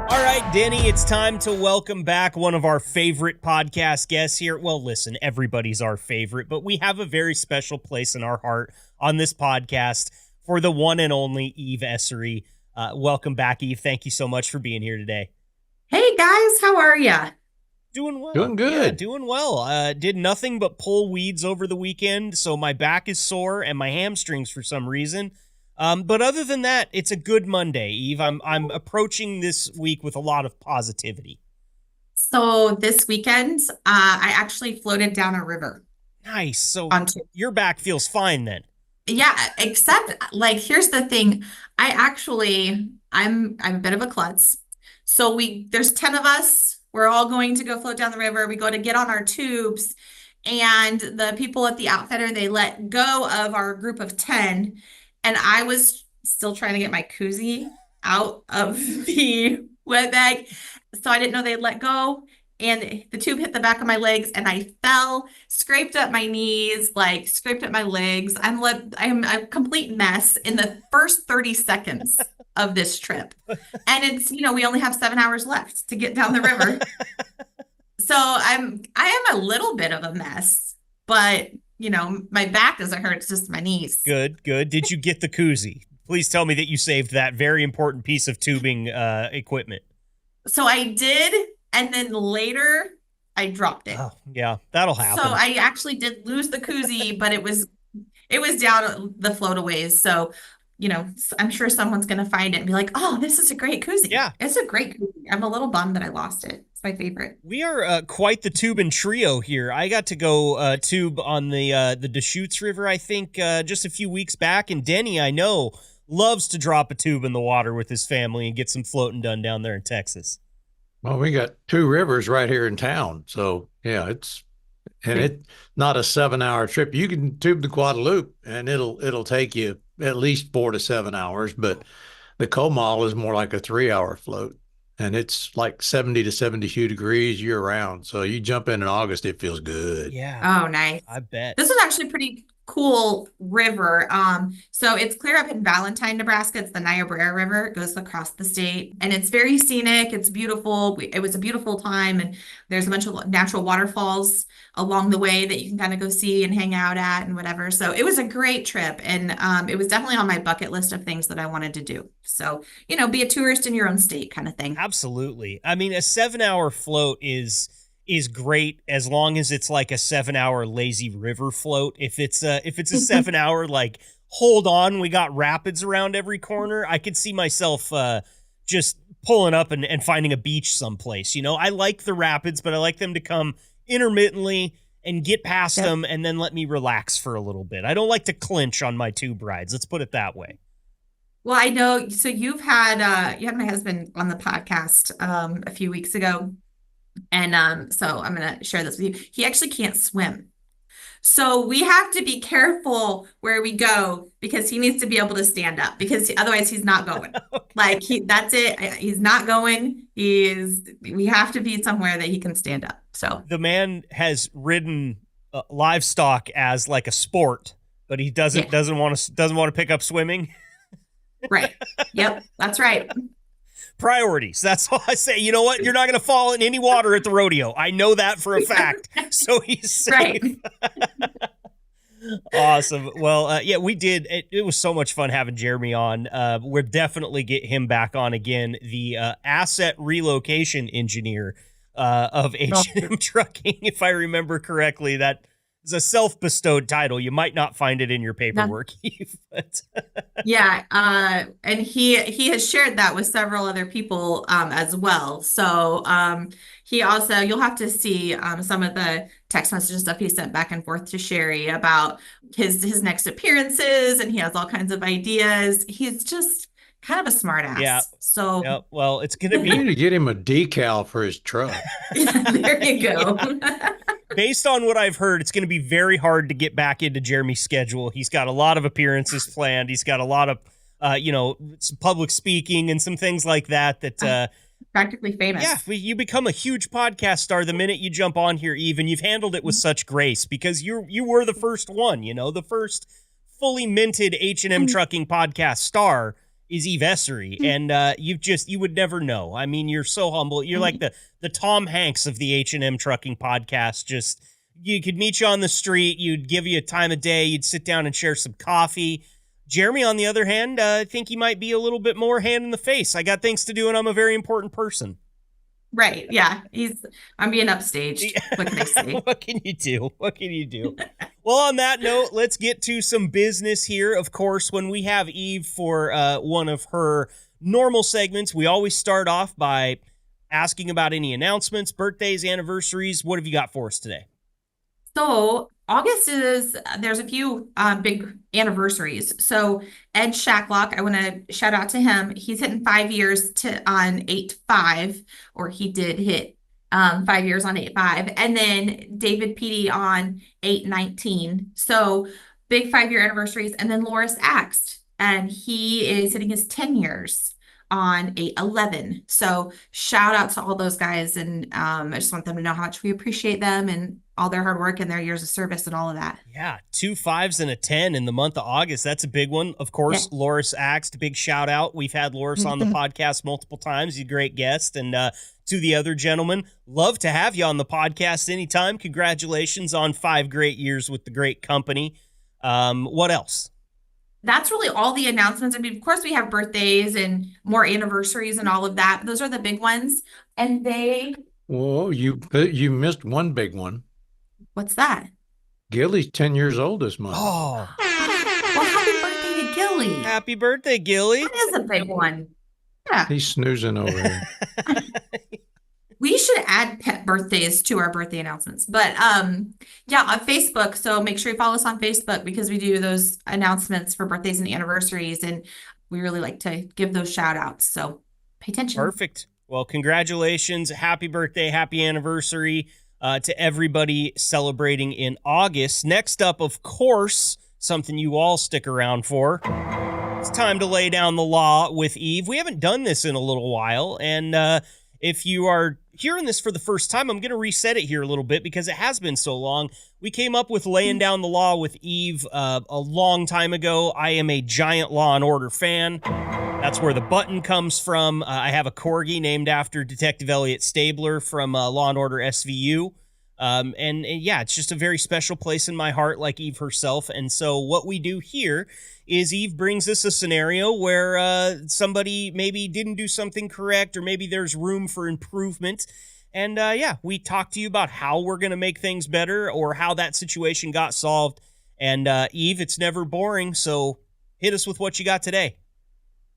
All right, Denny, it's time to welcome back one of our favorite podcast guests here. Well, listen, everybody's our favorite, but we have a very special place in our heart on this podcast for the one and only Eve Essary. Welcome back, Eve. Thank you so much for being here today. Hey, guys. How are ya? Doing well. Doing good. Yeah, doing well. Did nothing but pull weeds over the weekend, so my back is sore and my hamstrings for some reason. But other than that, it's a good Monday, Eve. I'm approaching this week with a lot of positivity. So this weekend, I actually floated down a river. Nice. So your back feels fine then. Yeah, except here's the thing. I'm a bit of a klutz. So there's 10 of us. We're all going to go float down the river. We go to get on our tubes, and the people at the outfitter, they let go of our group of 10. And I was still trying to get my koozie out of the wet bag. So I didn't know they'd let go. And the tube hit the back of my legs and I fell, scraped up my knees, scraped up my legs. I'm a complete mess in the first 30 seconds of this trip. And it's, we only have 7 hours left to get down the river. So I am a little bit of a mess, but my back doesn't hurt. It's just my knees. Good. Did you get the koozie? Please tell me that you saved that very important piece of tubing equipment. So I did. And then later I dropped it. Oh, yeah, that'll happen. So I actually did lose the koozie, but it was down the floataways. So, I'm sure someone's going to find it and be like, oh, this is a great koozie. Yeah. It's a great koozie. I'm a little bummed that I lost it. It's my favorite. We are quite the tubing trio here. I got to go tube on the Deschutes River, I think, just a few weeks back. And Denny, I know, loves to drop a tube in the water with his family and get some floating done down there in Texas. Well, we got 2 rivers right here in town. So, yeah, it's not a 7-hour trip. You can tube the Guadalupe and it'll take you at least 4 to 7 hours, but the Comal is more like a 3-hour float, and it's like 70 to 72 degrees year round. So you jump in August, it feels good. Yeah. Oh, nice. I bet. This is actually a pretty cool river. So it's clear up in Valentine, Nebraska. It's the Niobrara River. It goes across the state, and it's very scenic. It's beautiful. It was a beautiful time, and there's a bunch of natural waterfalls along the way that you can kind of go see and hang out at and whatever. So it was a great trip, and it was definitely on my bucket list of things that I wanted to do. So, be a tourist in your own state kind of thing. Absolutely. I mean, a 7-hour float is great as long as it's like a 7-hour lazy river float. If it's a 7-hour, like, hold on, we got rapids around every corner, I could see myself just pulling up and finding a beach someplace. I like the rapids, but I like them to come intermittently and get past them and then let me relax for a little bit. I don't like to clinch on my tube rides. Let's put it that way. Well, I know. So you had my husband on the podcast a few weeks ago. And so I'm going to share this with you. He actually can't swim. So we have to be careful where we go because he needs to be able to stand up because otherwise he's not going. Okay. That's it. He's not going. We have to be somewhere that he can stand up. So the man has ridden livestock as like a sport, but he doesn't want to pick up swimming. Right. Yep. That's right. Priorities. That's all I say. You know what? You're not going to fall in any water at the rodeo. I know that for a fact. So he's safe. Right. Awesome. Well, yeah, we did. It was so much fun having Jeremy on. We'll definitely get him back on again. The asset relocation engineer of H&M Trucking, if I remember correctly. That is a self-bestowed title. You might not find it in your paperwork. But yeah, and he has shared that with several other people as well. So he also, you'll have to see some of the text message stuff he sent back and forth to Sherry about his next appearances, and he has all kinds of ideas. He's just kind of a smart ass. Yeah. So yeah, well, it's going to be you need to get him a decal for his truck. There you go. Based on what I've heard, it's going to be very hard to get back into Jeremy's schedule. He's got a lot of appearances planned. He's got a lot of, some public speaking and some things like that. Practically famous. Yeah, you become a huge podcast star the minute you jump on here, Eve, and you've handled it with such grace because you were the first one, the first fully minted H&M Trucking Podcast star is Eve Essary, and you would never know. I mean, you're so humble. You're like the Tom Hanks of the H&M Trucking Podcast. Just, you could meet you on the street, you'd give you a time of day, you'd sit down and share some coffee. Jeremy, on the other hand, I think he might be a little bit more hand in the face. I got things to do, and I'm a very important person. Right. Yeah. I'm being upstaged. What can I say? What can you do? Well, on that note, let's get to some business here. Of course, when we have Eve for one of her normal segments, we always start off by asking about any announcements, birthdays, anniversaries. What have you got for us today? So there's a few big anniversaries. So Ed Shacklock, I want to shout out to him. He's hitting 5 years on 8/5, or he did hit 5 years on 8/5, and then David Petey on 8/19. So big 5-year anniversaries. And then Loris Axt, and he is hitting his 10 years on 8/11. So shout out to all those guys. And I just want them to know how much we appreciate them and all their hard work and their years of service and all of that. Yeah, 2 5s and a 10 in the month of August. That's a big one. Of course, Yeah. Loris Axt, big shout out. We've had Loris on the podcast multiple times. He's a great guest. And to the other gentlemen, love to have you on the podcast anytime. Congratulations on 5 great years with the great company. What else? That's really all the announcements. I mean, of course, we have birthdays and more anniversaries and all of that. Those are the big ones. And Whoa, you missed one big one. What's that? Gilly's 10 years old this month. Oh, Well, happy birthday to Gilly. happy birthday, Gilly. That is a big one. Yeah. He's snoozing over here. We should add pet birthdays to our birthday announcements. But yeah, on Facebook. So make sure you follow us on Facebook because we do those announcements for birthdays and anniversaries. And we really like to give those shout outs. So pay attention. Perfect. Well, congratulations. Happy birthday. Happy anniversary to everybody celebrating in August. Next up, of course, something you all stick around for. It's time to lay down the law with Eve. We haven't done this in a little while. And if you are hearing this for the first time, I'm going to reset it here a little bit because it has been so long. We came up with laying down the law with Eve a long time ago. I am a giant Law and Order fan. That's where the button comes from. I have a corgi named after Detective Elliot Stabler from Law and Order SVU. And yeah, it's just a very special place in my heart, like Eve herself. And so what we do here is Eve brings us a scenario where somebody maybe didn't do something correct, or maybe there's room for improvement. And yeah, we talk to you about how we're going to make things better or how that situation got solved. And Eve, it's never boring. So hit us with what you got today.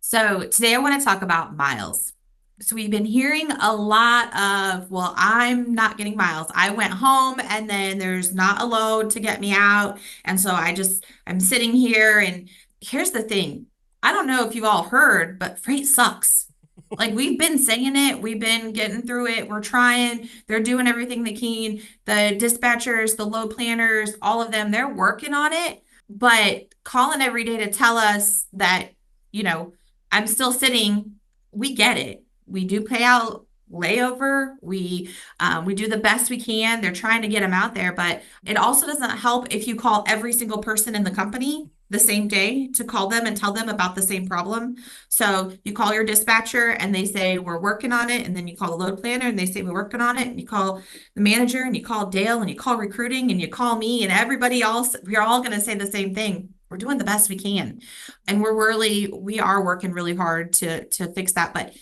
So today I want to talk about miles. So we've been hearing a lot of, well, I'm not getting miles. I went home and then there's not a load to get me out. And so I'm sitting here, and here's the thing. I don't know if you've all heard, but freight sucks. Like, we've been saying it. We've been getting through it. We're trying. They're doing everything they can. The dispatchers, the load planners, all of them, they're working on it. But calling every day to tell us that, I'm still sitting, we get it. We do pay out layover. We do the best we can. They're trying to get them out there, but it also doesn't help if you call every single person in the company the same day to call them and tell them about the same problem. So you call your dispatcher and they say, we're working on it. And then you call the load planner and they say, we're working on it. And you call the manager and you call Dale and you call recruiting and you call me and everybody else. We're all going to say the same thing. We're doing the best we can. And we are working really hard to fix that. But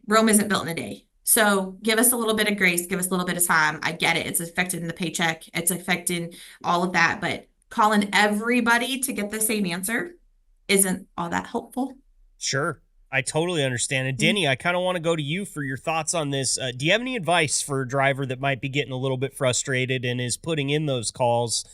Rome isn't built in a day. So give us a little bit of grace, give us a little bit of time. I get it. It's affecting the paycheck. It's affecting all of that, but calling everybody to get the same answer isn't all that helpful. Sure. I totally understand. And Denny, I kind of want to go to you for your thoughts on this. Do you have any advice for a driver that might be getting a little bit frustrated and is putting in those calls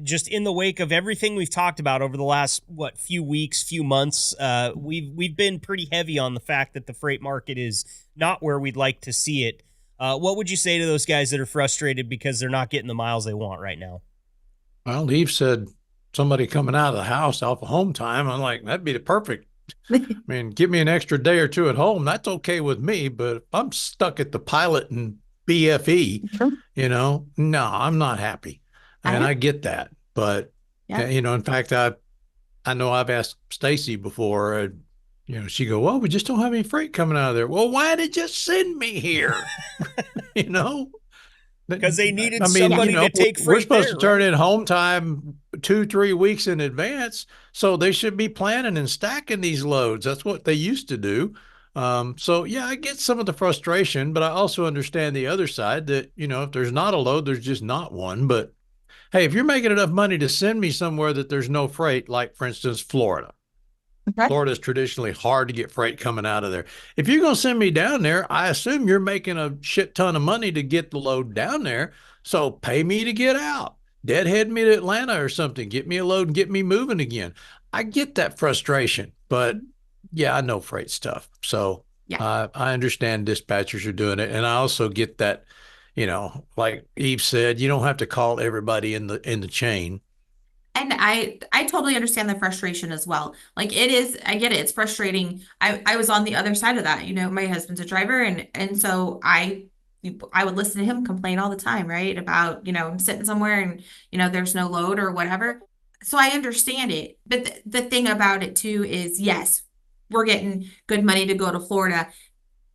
just in the wake of everything we've talked about over the last, few weeks, few months? We've been pretty heavy on the fact that the freight market is not where we'd like to see it. What would you say to those guys that are frustrated because they're not getting the miles they want right now? Well, Eve said somebody coming out of the house off of home time. I'm like, that'd be the perfect. I mean, give me an extra day or two at home. That's okay with me. But if I'm stuck at the pilot and BFE, no, I'm not happy. And I get that. But, in fact, I know I've asked Stacy before, she go, well, we just don't have any freight coming out of there. Well, why did you send me here? Because they needed somebody to take freight. We're supposed to turn in home time 2-3 weeks in advance. So they should be planning and stacking these loads. That's what they used to do. I get some of the frustration, but I also understand the other side that, if there's not a load, there's just not one. But hey, if you're making enough money to send me somewhere that there's no freight, like, for instance, Florida. Okay. Florida is traditionally hard to get freight coming out of there. If you're going to send me down there, I assume you're making a shit ton of money to get the load down there. So pay me to get out. Deadhead me to Atlanta or something. Get me a load and get me moving again. I get that frustration, but I know freight stuff. So I understand dispatchers are doing it. And I also get that, like Eve said, you don't have to call everybody in the chain. And I totally understand the frustration as well. Like it is, I get it. It's frustrating. I was on the other side of that. My husband's a driver and so I would listen to him complain all the time, right? About, I'm sitting somewhere and, there's no load or whatever. So I understand it. But the thing about it too is, yes, we're getting good money to go to Florida.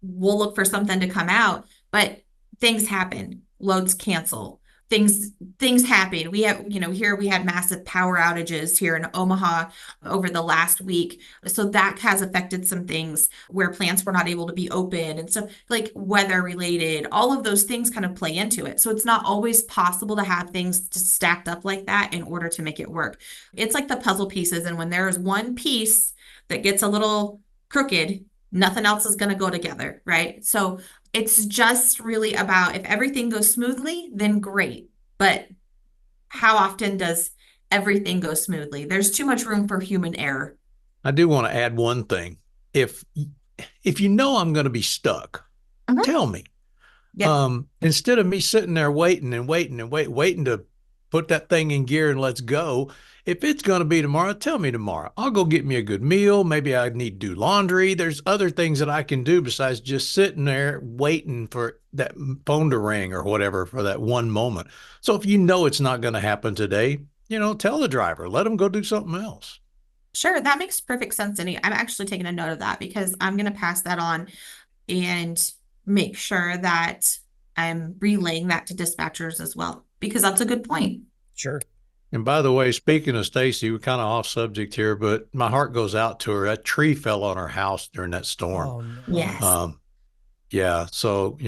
We'll look for something to come out, but things happen. Loads cancel. Things happen. We have, here we had massive power outages here in Omaha over the last week. So that has affected some things where plants were not able to be open. And so like weather related, all of those things kind of play into it. So it's not always possible to have things just stacked up like that in order to make it work. It's like the puzzle pieces. And when there is one piece that gets a little crooked, nothing else is going to go together, right? So it's just really about if everything goes smoothly, then great. But how often does everything go smoothly? There's too much room for human error. I do want to add one thing. If I'm going to be stuck, tell me. Yep. Instead of me sitting there waiting to put that thing in gear and let's go. If it's going to be tomorrow, tell me tomorrow. I'll go get me a good meal. Maybe I need to do laundry. There's other things that I can do besides just sitting there waiting for that phone to ring or whatever for that one moment. So if it's not going to happen today, tell the driver, let them go do something else. Sure. That makes perfect sense, Denny. I'm actually taking a note of that because I'm going to pass that on and make sure that I'm relaying that to dispatchers as well, because that's a good point. Sure. And by the way, speaking of Stacy, we're kind of off subject here, but my heart goes out to her. That tree fell on her house during that storm. Oh, no. Yes. Yeah. So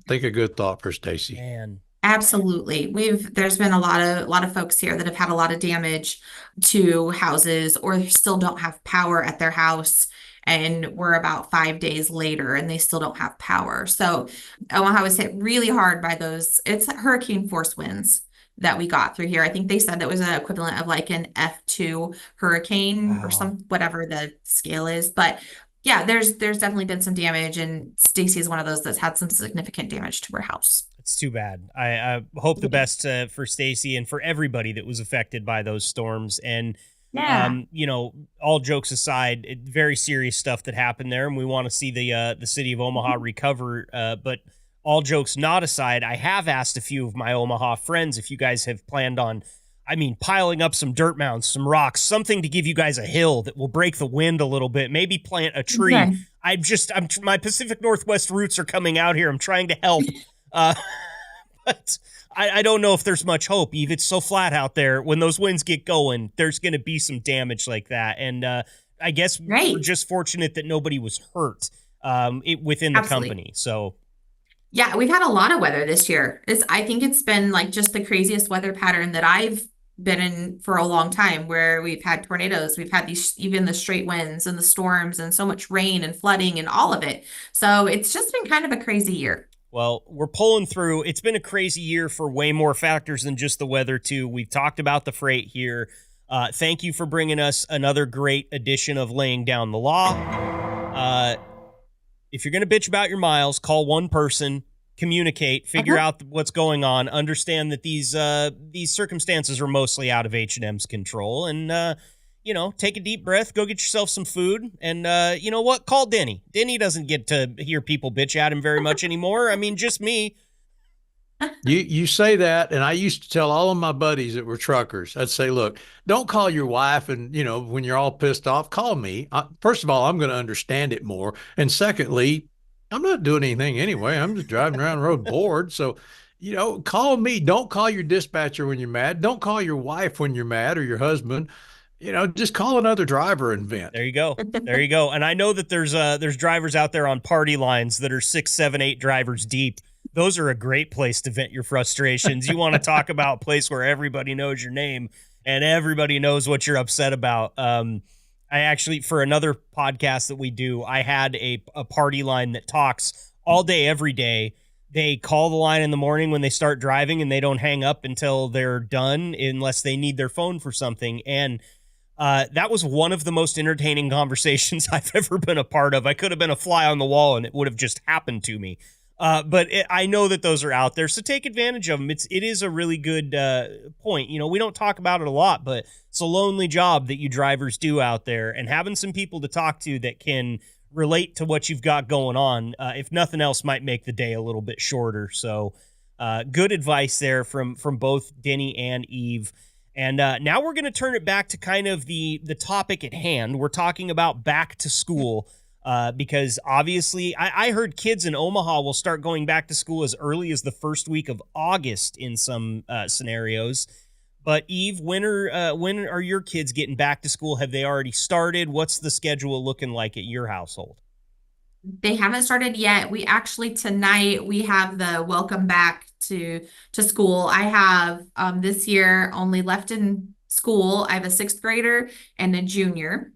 think a good thought for Stacy. Man. Absolutely. There's been a lot of folks here that have had a lot of damage to houses or still don't have power at their house. And we're about 5 days later and they still don't have power. So Omaha was hit really hard by it's hurricane force winds that we got through here. I think they said that was an equivalent of like an F2 hurricane or whatever the scale is. But yeah, there's definitely been some damage, and Stacy is one of those that's had some significant damage to her house. It's too bad. I hope the best for Stacy and for everybody that was affected by those storms. And all jokes aside, very serious stuff that happened there, and we want to see the city of Omaha recover. But all jokes not aside, I have asked a few of my Omaha friends if you guys have planned on, piling up some dirt mounds, some rocks, something to give you guys a hill that will break the wind a little bit, maybe plant a tree. Okay. My Pacific Northwest roots are coming out here. I'm trying to help. But I don't know if there's much hope, Eve. It's so flat out there. When those winds get going, there's going to be some damage like that. And I guess we're just fortunate that nobody was hurt within the company. So. Yeah, we've had a lot of weather this year. I think it's been like just the craziest weather pattern that I've been in for a long time, where we've had tornadoes, we've had even the straight winds and the storms and so much rain and flooding and all of it. So it's just been kind of a crazy year. Well, we're pulling through. It's been a crazy year for way more factors than just the weather, too. We've talked about the freight here. Thank you for bringing us another great edition of Laying Down the Law. If you're going to bitch about your miles, call one person, communicate, figure out what's going on, understand that these circumstances are mostly out of H&M's control, and take a deep breath, go get yourself some food, and you know what? Call Denny. Denny doesn't get to hear people bitch at him very much anymore. Just me. You say that, and I used to tell all of my buddies that were truckers, I'd say, look, don't call your wife and, when you're all pissed off, call me. First of all, I'm going to understand it more. And secondly, I'm not doing anything anyway. I'm just driving around the road bored. So, call me. Don't call your dispatcher when you're mad. Don't call your wife when you're mad, or your husband. Just call another driver and vent. There you go. There you go. And I know that there's drivers out there on party lines that are 6, 7, 8 drivers deep. Those are a great place to vent your frustrations. You want to talk about a place where everybody knows your name and everybody knows what you're upset about. I actually, for another podcast that we do, I had a party line that talks all day, every day. They call the line in the morning when they start driving, and they don't hang up until they're done unless they need their phone for something. And that was one of the most entertaining conversations I've ever been a part of. I could have been a fly on the wall and it would have just happened to me. I know that those are out there, so take advantage of them. It is a really good point. You know, we don't talk about it a lot, but it's a lonely job that you drivers do out there, and having some people to talk to that can relate to what you've got going on, if nothing else, might make the day a little bit shorter. So good advice there from both Denny and Eve. And now we're going to turn it back to kind of the topic at hand. We're talking about back to school. Because obviously I heard kids in Omaha will start going back to school as early as the first week of August in some scenarios. But Eve, when are your kids getting back to school? Have they already started? What's the schedule looking like at your household? They haven't started yet. We actually tonight we have the welcome back to school. I have this year only left in school. I have a 6th grader and a junior.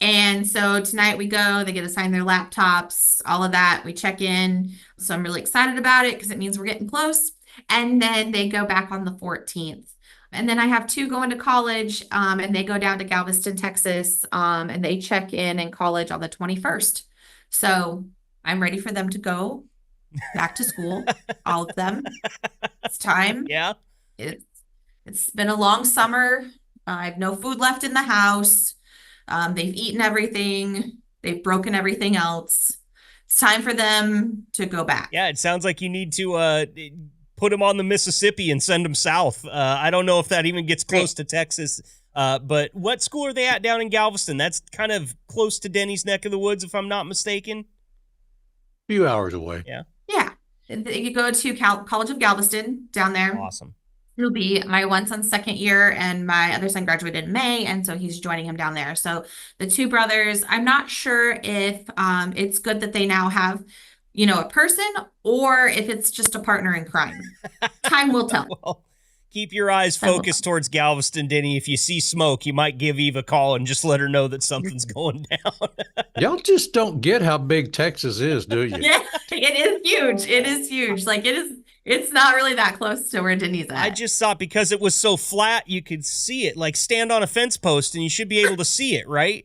And so tonight we go, they get assigned their laptops, all of that. We check in. So I'm really excited about it because it means we're getting close. And then they go back on the 14th. And then I have 2 going to college, and they go down to Galveston, Texas, and they check in college on the 21st. So I'm ready for them to go back to school, all of them. It's time. Yeah. It's been a long summer. I have no food left in the house. They've eaten everything. They've broken everything else. It's time for them to go back. Yeah, it sounds like you need to put them on the Mississippi and send them south. I don't know if that even gets close to Texas. But what school are they at down in Galveston? That's kind of close to Denny's neck of the woods, if I'm not mistaken. A few hours away. Yeah. Yeah. You go to College of Galveston down there. Awesome. It'll be my one son's 2nd year, and my other son graduated in May, and so he's joining him down there. So the 2 brothers, I'm not sure if it's good that they now have, a person, or if it's just a partner in crime. Time will tell. Well, keep your eyes focused towards Galveston, Denny. If you see smoke, you might give Eve a call and just let her know that something's going down. Y'all just don't get how big Texas is, do you? Yeah, it is huge. It is huge. Like it's not really that close to where Denny's at. I just thought because it was so flat, you could see it. Like stand on a fence post and you should be able to see it, right?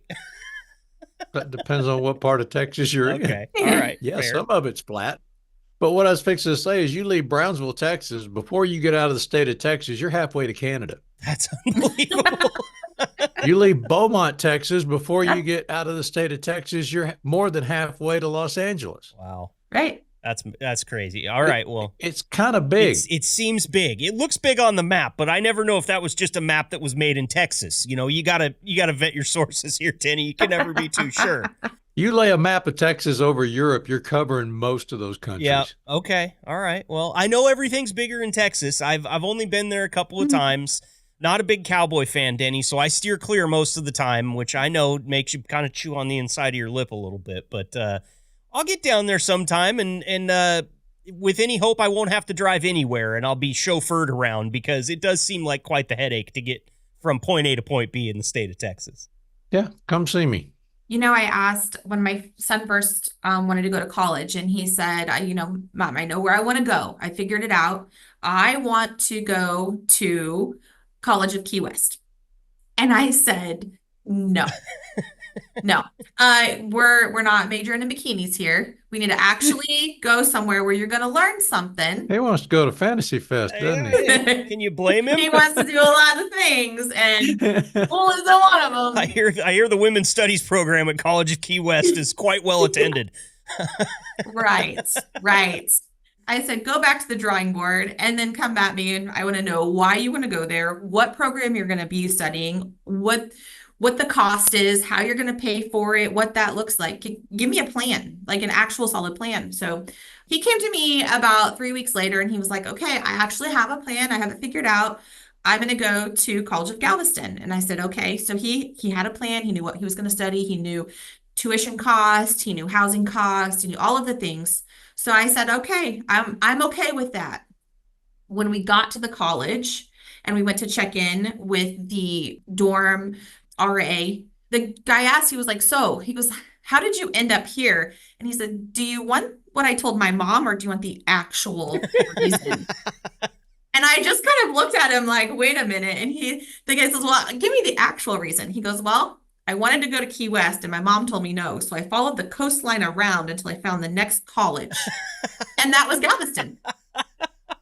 That depends on what part of Texas you're in. Okay. All right. Yeah, fair. some of it's flat. But what I was fixing to say is you leave Brownsville, Texas, before you get out of the state of Texas, you're halfway to Canada. That's unbelievable. You leave Beaumont, Texas, before you get out of the state of Texas, you're more than halfway to Los Angeles. Wow. Right. That's crazy. All right. Well, it's kind of big. It seems big. It looks big on the map, but I never know if that was just a map that was made in Texas. You gotta vet your sources here, Tenny. You can never be too sure. You lay a map of Texas over Europe, you're covering most of those countries. Yeah. Okay. All right. Well, I know everything's bigger in Texas. I've only been there a couple of times. Not a big cowboy fan, Denny, so I steer clear most of the time, which I know makes you kind of chew on the inside of your lip a little bit. But I'll get down there sometime, and with any hope, I won't have to drive anywhere, and I'll be chauffeured around because it does seem like quite the headache to get from point A to point B in the state of Texas. Yeah, come see me. I asked when my son first wanted to go to college, and he said, Mom, I know where I want to go. I figured it out. I want to go to College of Key West. And I said, no, no, we're not majoring in bikinis here. We need to actually go somewhere where you're going to learn something. He wants to go to Fantasy Fest, doesn't he? Can you blame him? He wants to do a lot of things, and school isn't one of them. I hear the women's studies program at College of Key West is quite well attended. Right. I said, go back to the drawing board and then come at me, and I want to know why you want to go there, what program you're going to be studying, what the cost is, how you're going to pay for it, what that looks like. Give me a plan, like an actual solid plan. So he came to me about 3 weeks later, and he was like, okay, I actually have a plan. I have it figured out. I'm going to go to College of Galveston. And I said, okay. So he had a plan. He knew what he was going to study. He knew tuition cost. He knew housing cost. He knew all of the things. So I said, okay, I'm okay with that. When we got to the college and we went to check in with the dorm RA, the guy asked, he was like, he goes, how did you end up here? And he said, do you want what I told my mom, or do you want the actual reason? And I just kind of looked at him like, wait a minute. And the guy says, well, give me the actual reason. He goes, well, I wanted to go to Key West and my mom told me no. So I followed the coastline around until I found the next college. And that was Galveston.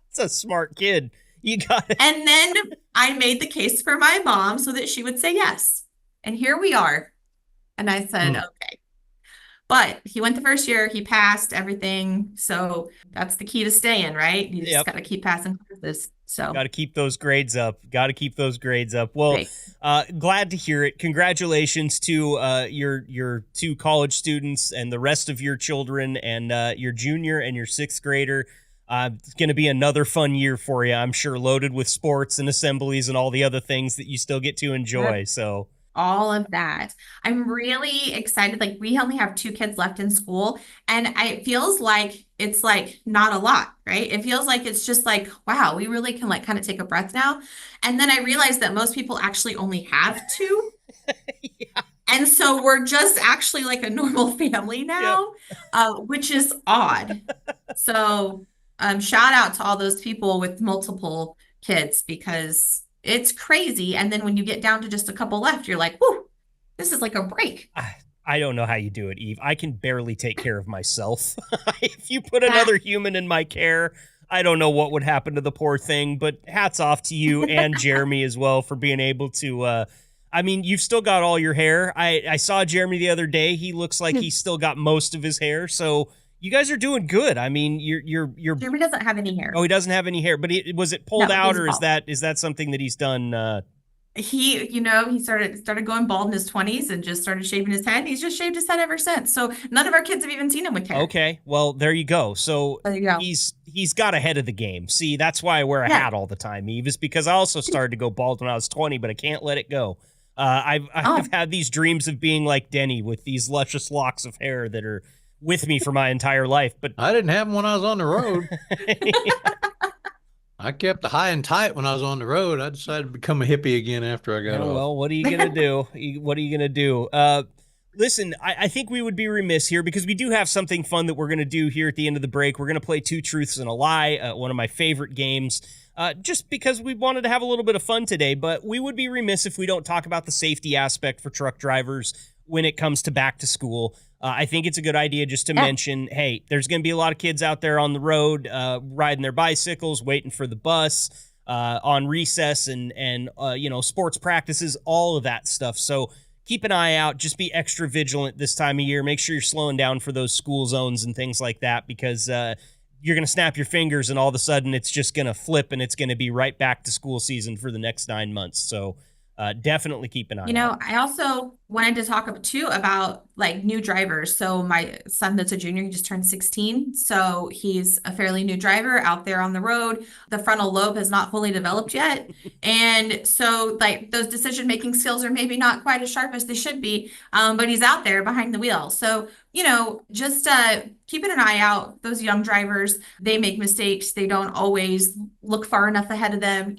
It's a smart kid. You got it. And then I made the case for my mom so that she would say yes. And here we are. And I said, okay. But he went the first year, he passed everything. So that's the key to staying, right? You just got to keep passing courses. So got to keep those grades up. Well, glad to hear it. Congratulations to your two college students and the rest of your children and your junior and your sixth grader. It's going to be another fun year for you, I'm sure, loaded with sports and assemblies and all the other things that you still get to enjoy. So all of that. I'm really excited. Like, we only have 2 kids left in school, and it feels like it's like not a lot, right? It feels like it's just like, wow, we really can like kind of take a breath now. And then I realized that most people actually only have 2. Yeah. And so we're just actually like a normal family now, which is odd. So shout out to all those people with multiple kids, because it's crazy. And then when you get down to just a couple left, you're like, whoo, this is like a break. I don't know how you do it, Eve. I can barely take care of myself. If you put another human in my care, I don't know what would happen to the poor thing. But hats off to you and Jeremy as well for being able to, I mean, you've still got all your hair. I saw Jeremy the other day. He looks like he's still got most of his hair. So you guys are doing good. I mean, you're Jeremy doesn't have any hair. Oh, he doesn't have any hair, but was it pulled out, or is that something that he's done? He started going bald in his 20s and just started shaving his head. He's just shaved his head ever since. So none of our kids have even seen him with hair. Okay, well, there you go. So he's got ahead of the game. See, that's why I wear a hat all the time, Eve, is because I also started to go bald when I was 20, but I can't let it go. I've had these dreams of being like Denny with these luscious locks of hair that are with me for my entire life. But I didn't have them when I was on the road. I kept the high and tight when I was on the road. I decided to become a hippie again after I got off. Well, what are you going to do? What are you going to do? Listen, I think we would be remiss here because we do have something fun that we're going to do here at the end of the break. We're going to play Two Truths and a Lie, one of my favorite games, just because we wanted to have a little bit of fun today. But we would be remiss if we don't talk about the safety aspect for truck drivers when it comes to back to school. I think it's a good idea just to mention, hey, there's going to be a lot of kids out there on the road riding their bicycles, waiting for the bus, on recess and sports practices, all of that stuff. So keep an eye out. Just be extra vigilant this time of year. Make sure you're slowing down for those school zones and things like that, because you're going to snap your fingers and all of a sudden it's just going to flip and it's going to be right back to school season for the next 9 months. So definitely keep an eye out. I also wanted to talk too about like new drivers. So my son that's a junior, he just turned 16. So he's a fairly new driver out there on the road. The frontal lobe has not fully developed yet. And so like those decision-making skills are maybe not quite as sharp as they should be, but he's out there behind the wheel. So, just keeping an eye out. Those young drivers, they make mistakes. They don't always look far enough ahead of them,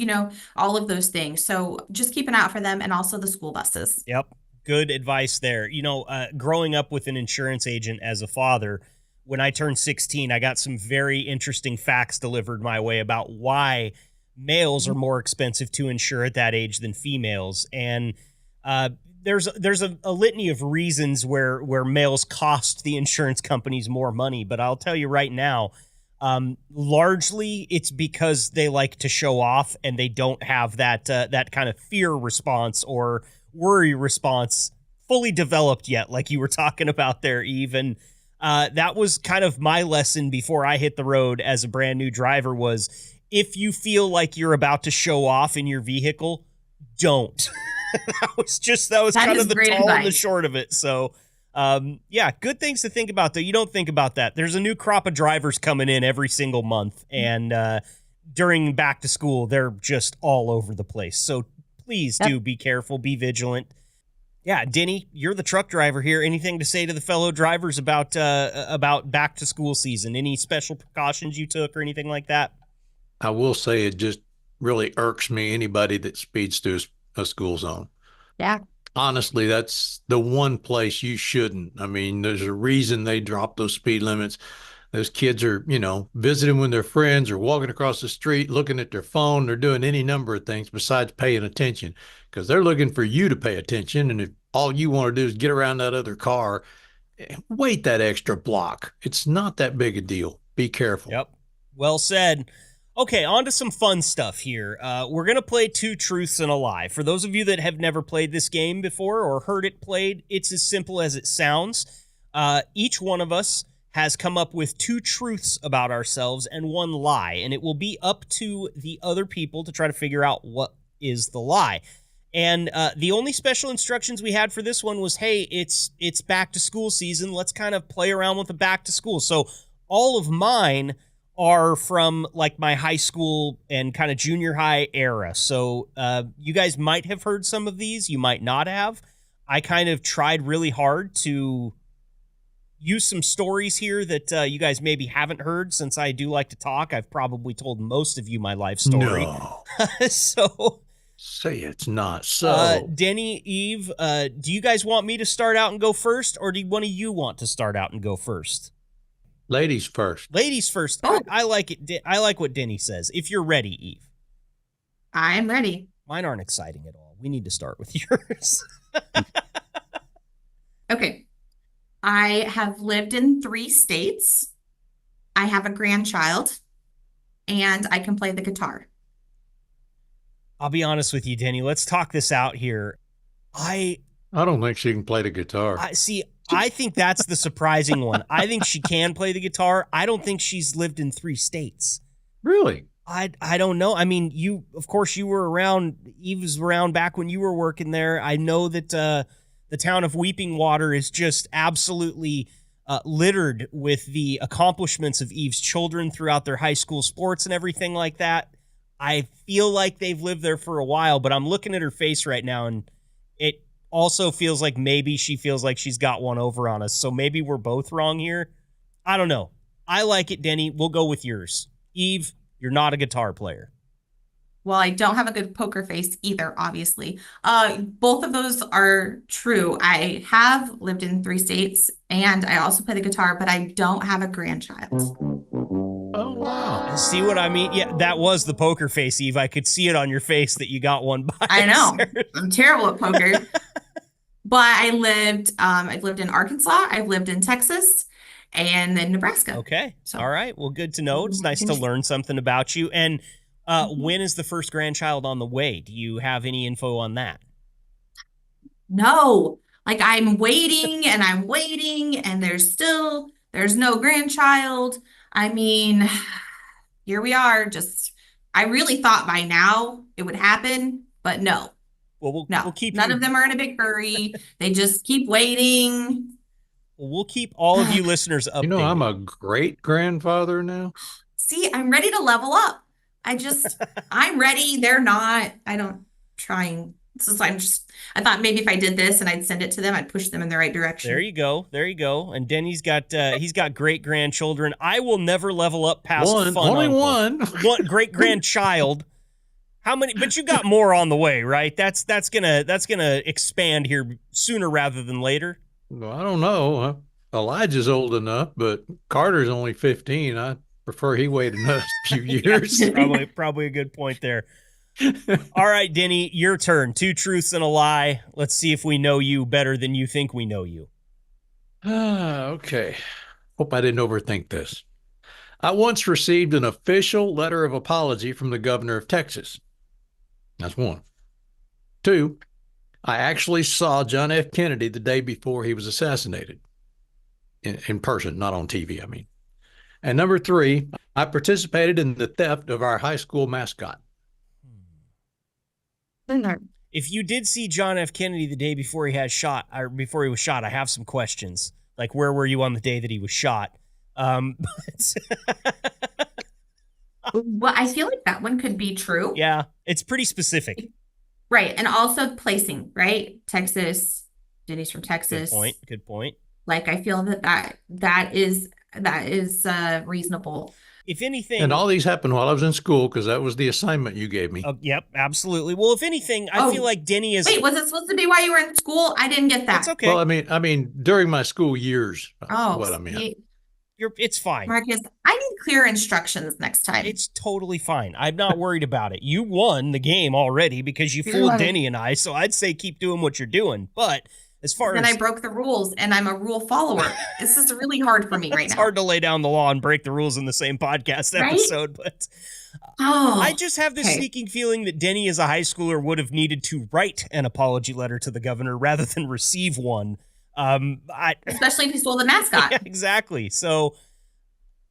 all of those things. So just keep an eye out for them, and also the school buses. Yep. Good advice there. Growing up with an insurance agent as a father, when I turned 16, I got some very interesting facts delivered my way about why males are more expensive to insure at that age than females. And there's a litany of reasons where males cost the insurance companies more money. But I'll tell you right now, largely it's because they like to show off and they don't have that kind of fear response or worry response fully developed yet, like you were talking about there, Eve. And that was kind of my lesson before I hit the road as a brand new driver was, if you feel like you're about to show off in your vehicle, don't. that was kind of the tall and the short of it. So good things to think about, though. You don't think about that. There's a new crop of drivers coming in every single month, and during back to school, they're just all over the place. So please do be careful, be vigilant. Yeah, Denny, you're the truck driver here. Anything to say to the fellow drivers about back to school season? Any special precautions you took or anything like that? I will say it just really irks me, anybody that speeds through a school zone. Yeah. Honestly, that's the one place you shouldn't. I mean, there's a reason they drop those speed limits. Those kids are, visiting with their friends or walking across the street, looking at their phone. They're doing any number of things besides paying attention, because they're looking for you to pay attention. And if all you want to do is get around that other car. Wait that extra block. It's not that big a deal. Be careful. Yep. Well said. Okay, on to some fun stuff here. We're going to play Two Truths and a Lie. For those of you that have never played this game before or heard it played, it's as simple as it sounds. Each one of us has come up with two truths about ourselves and one lie, and it will be up to the other people to try to figure out what is the lie. And the only special instructions we had for this one was, hey, it's back to school season. Let's kind of play around with the back to school. So all of mine are from like my high school and kind of junior high era. So you guys might have heard some of these. You might not have. I kind of tried really hard to use some stories here that you guys maybe haven't heard. Since I do like to talk, I've probably told most of you my life story. No. So... Say it's not so. Denny, Eve, do you guys want me to start out and go first, or do one of you want to start out and go first? Ladies first. Ladies first. Oh. I like it. I like what Denny says. If you're ready, Eve. I'm ready. Mine aren't exciting at all. We need to start with yours. Okay. I have lived in 3 states. I have a grandchild, and I can play the guitar. I'll be honest with you, Denny. Let's talk this out here. I don't think she can play the guitar. I think that's the surprising one. I think she can play the guitar. I don't think she's lived in 3 states. Really? I don't know. I mean, of course, you were around. Eve was around back when you were working there. I know that the town of Weeping Water is just absolutely littered with the accomplishments of Eve's children throughout their high school sports and everything like that. I feel like they've lived there for a while, but I'm looking at her face right now, and it also feels like maybe she feels like she's got one over on us. So maybe we're both wrong here. I don't know. I like it, Denny. We'll go with yours. Eve, you're not a guitar player. Well, I don't have a good poker face either, obviously. Both of those are true. I have lived in 3 states, and I also play the guitar, but I don't have a grandchild. Oh, wow. See what I mean? Yeah, that was the poker face, Eve. I could see it on your face that you got one by I know. yourself. I'm terrible at poker. But I've lived in Arkansas, I've lived in Texas, and then Nebraska. Okay. So- All right. Well, good to know. It's nice to learn something about you. And when is the first grandchild on the way? Do you have any info on that? No, like I'm waiting and there's no grandchild. I mean, here we are. I really thought by now it would happen, but no. Well, No, we'll keep none of them are in a big hurry. They just keep waiting. We'll keep all of you listeners updated. You know, I'm a great grandfather now. See, I'm ready to level up. I'm ready. They're not. I thought maybe if I did this and I'd send it to them, I'd push them in the right direction. There you go. And Denny's got he's got great grandchildren. I will never level up past One, fun only uncle. one. Great grandchild. How many? But you got more on the way, right? That's gonna expand here sooner rather than later. Well, I don't know. Elijah's old enough, but Carter's only 15. I prefer he wait another few years. Probably a good point there. All right, Denny, your turn. 2 truths and a lie. Let's see if we know you better than you think we know you. Okay. Hope I didn't overthink this. I once received an official letter of apology from the governor of Texas. That's 1. 2, I actually saw John F. Kennedy the day before he was assassinated. In person, not on TV, I mean. And number 3, I participated in the theft of our high school mascot. If you did see John F. Kennedy the day before he was shot, I have some questions. Like, where were you on the day that he was shot? Well, I feel like that one could be true. Yeah, it's pretty specific. Right. And also placing, right? Texas. Denny's from Texas. Good point. Like, I feel that is reasonable. If anything, and all these happened while I was in school because that was the assignment you gave me. Yep, absolutely. Well, if anything, I feel like Denny is. Wait, was it supposed to be while you were in school? I didn't get that. That's okay. Well, I mean, during my school years. What I mean. It's fine. Marcus, I need clear instructions next time. It's totally fine. I'm not worried about it. You won the game already because you fooled Denny and I. So I'd say keep doing what you're doing. But As far then as I broke the rules, and I'm a rule follower. This is really hard for me right now. It's hard to lay down the law and break the rules in the same podcast Right? episode, but I just have this sneaking feeling that Denny, as a high schooler, would have needed to write an apology letter to the governor rather than receive one. Especially if he stole the mascot. Yeah, exactly. So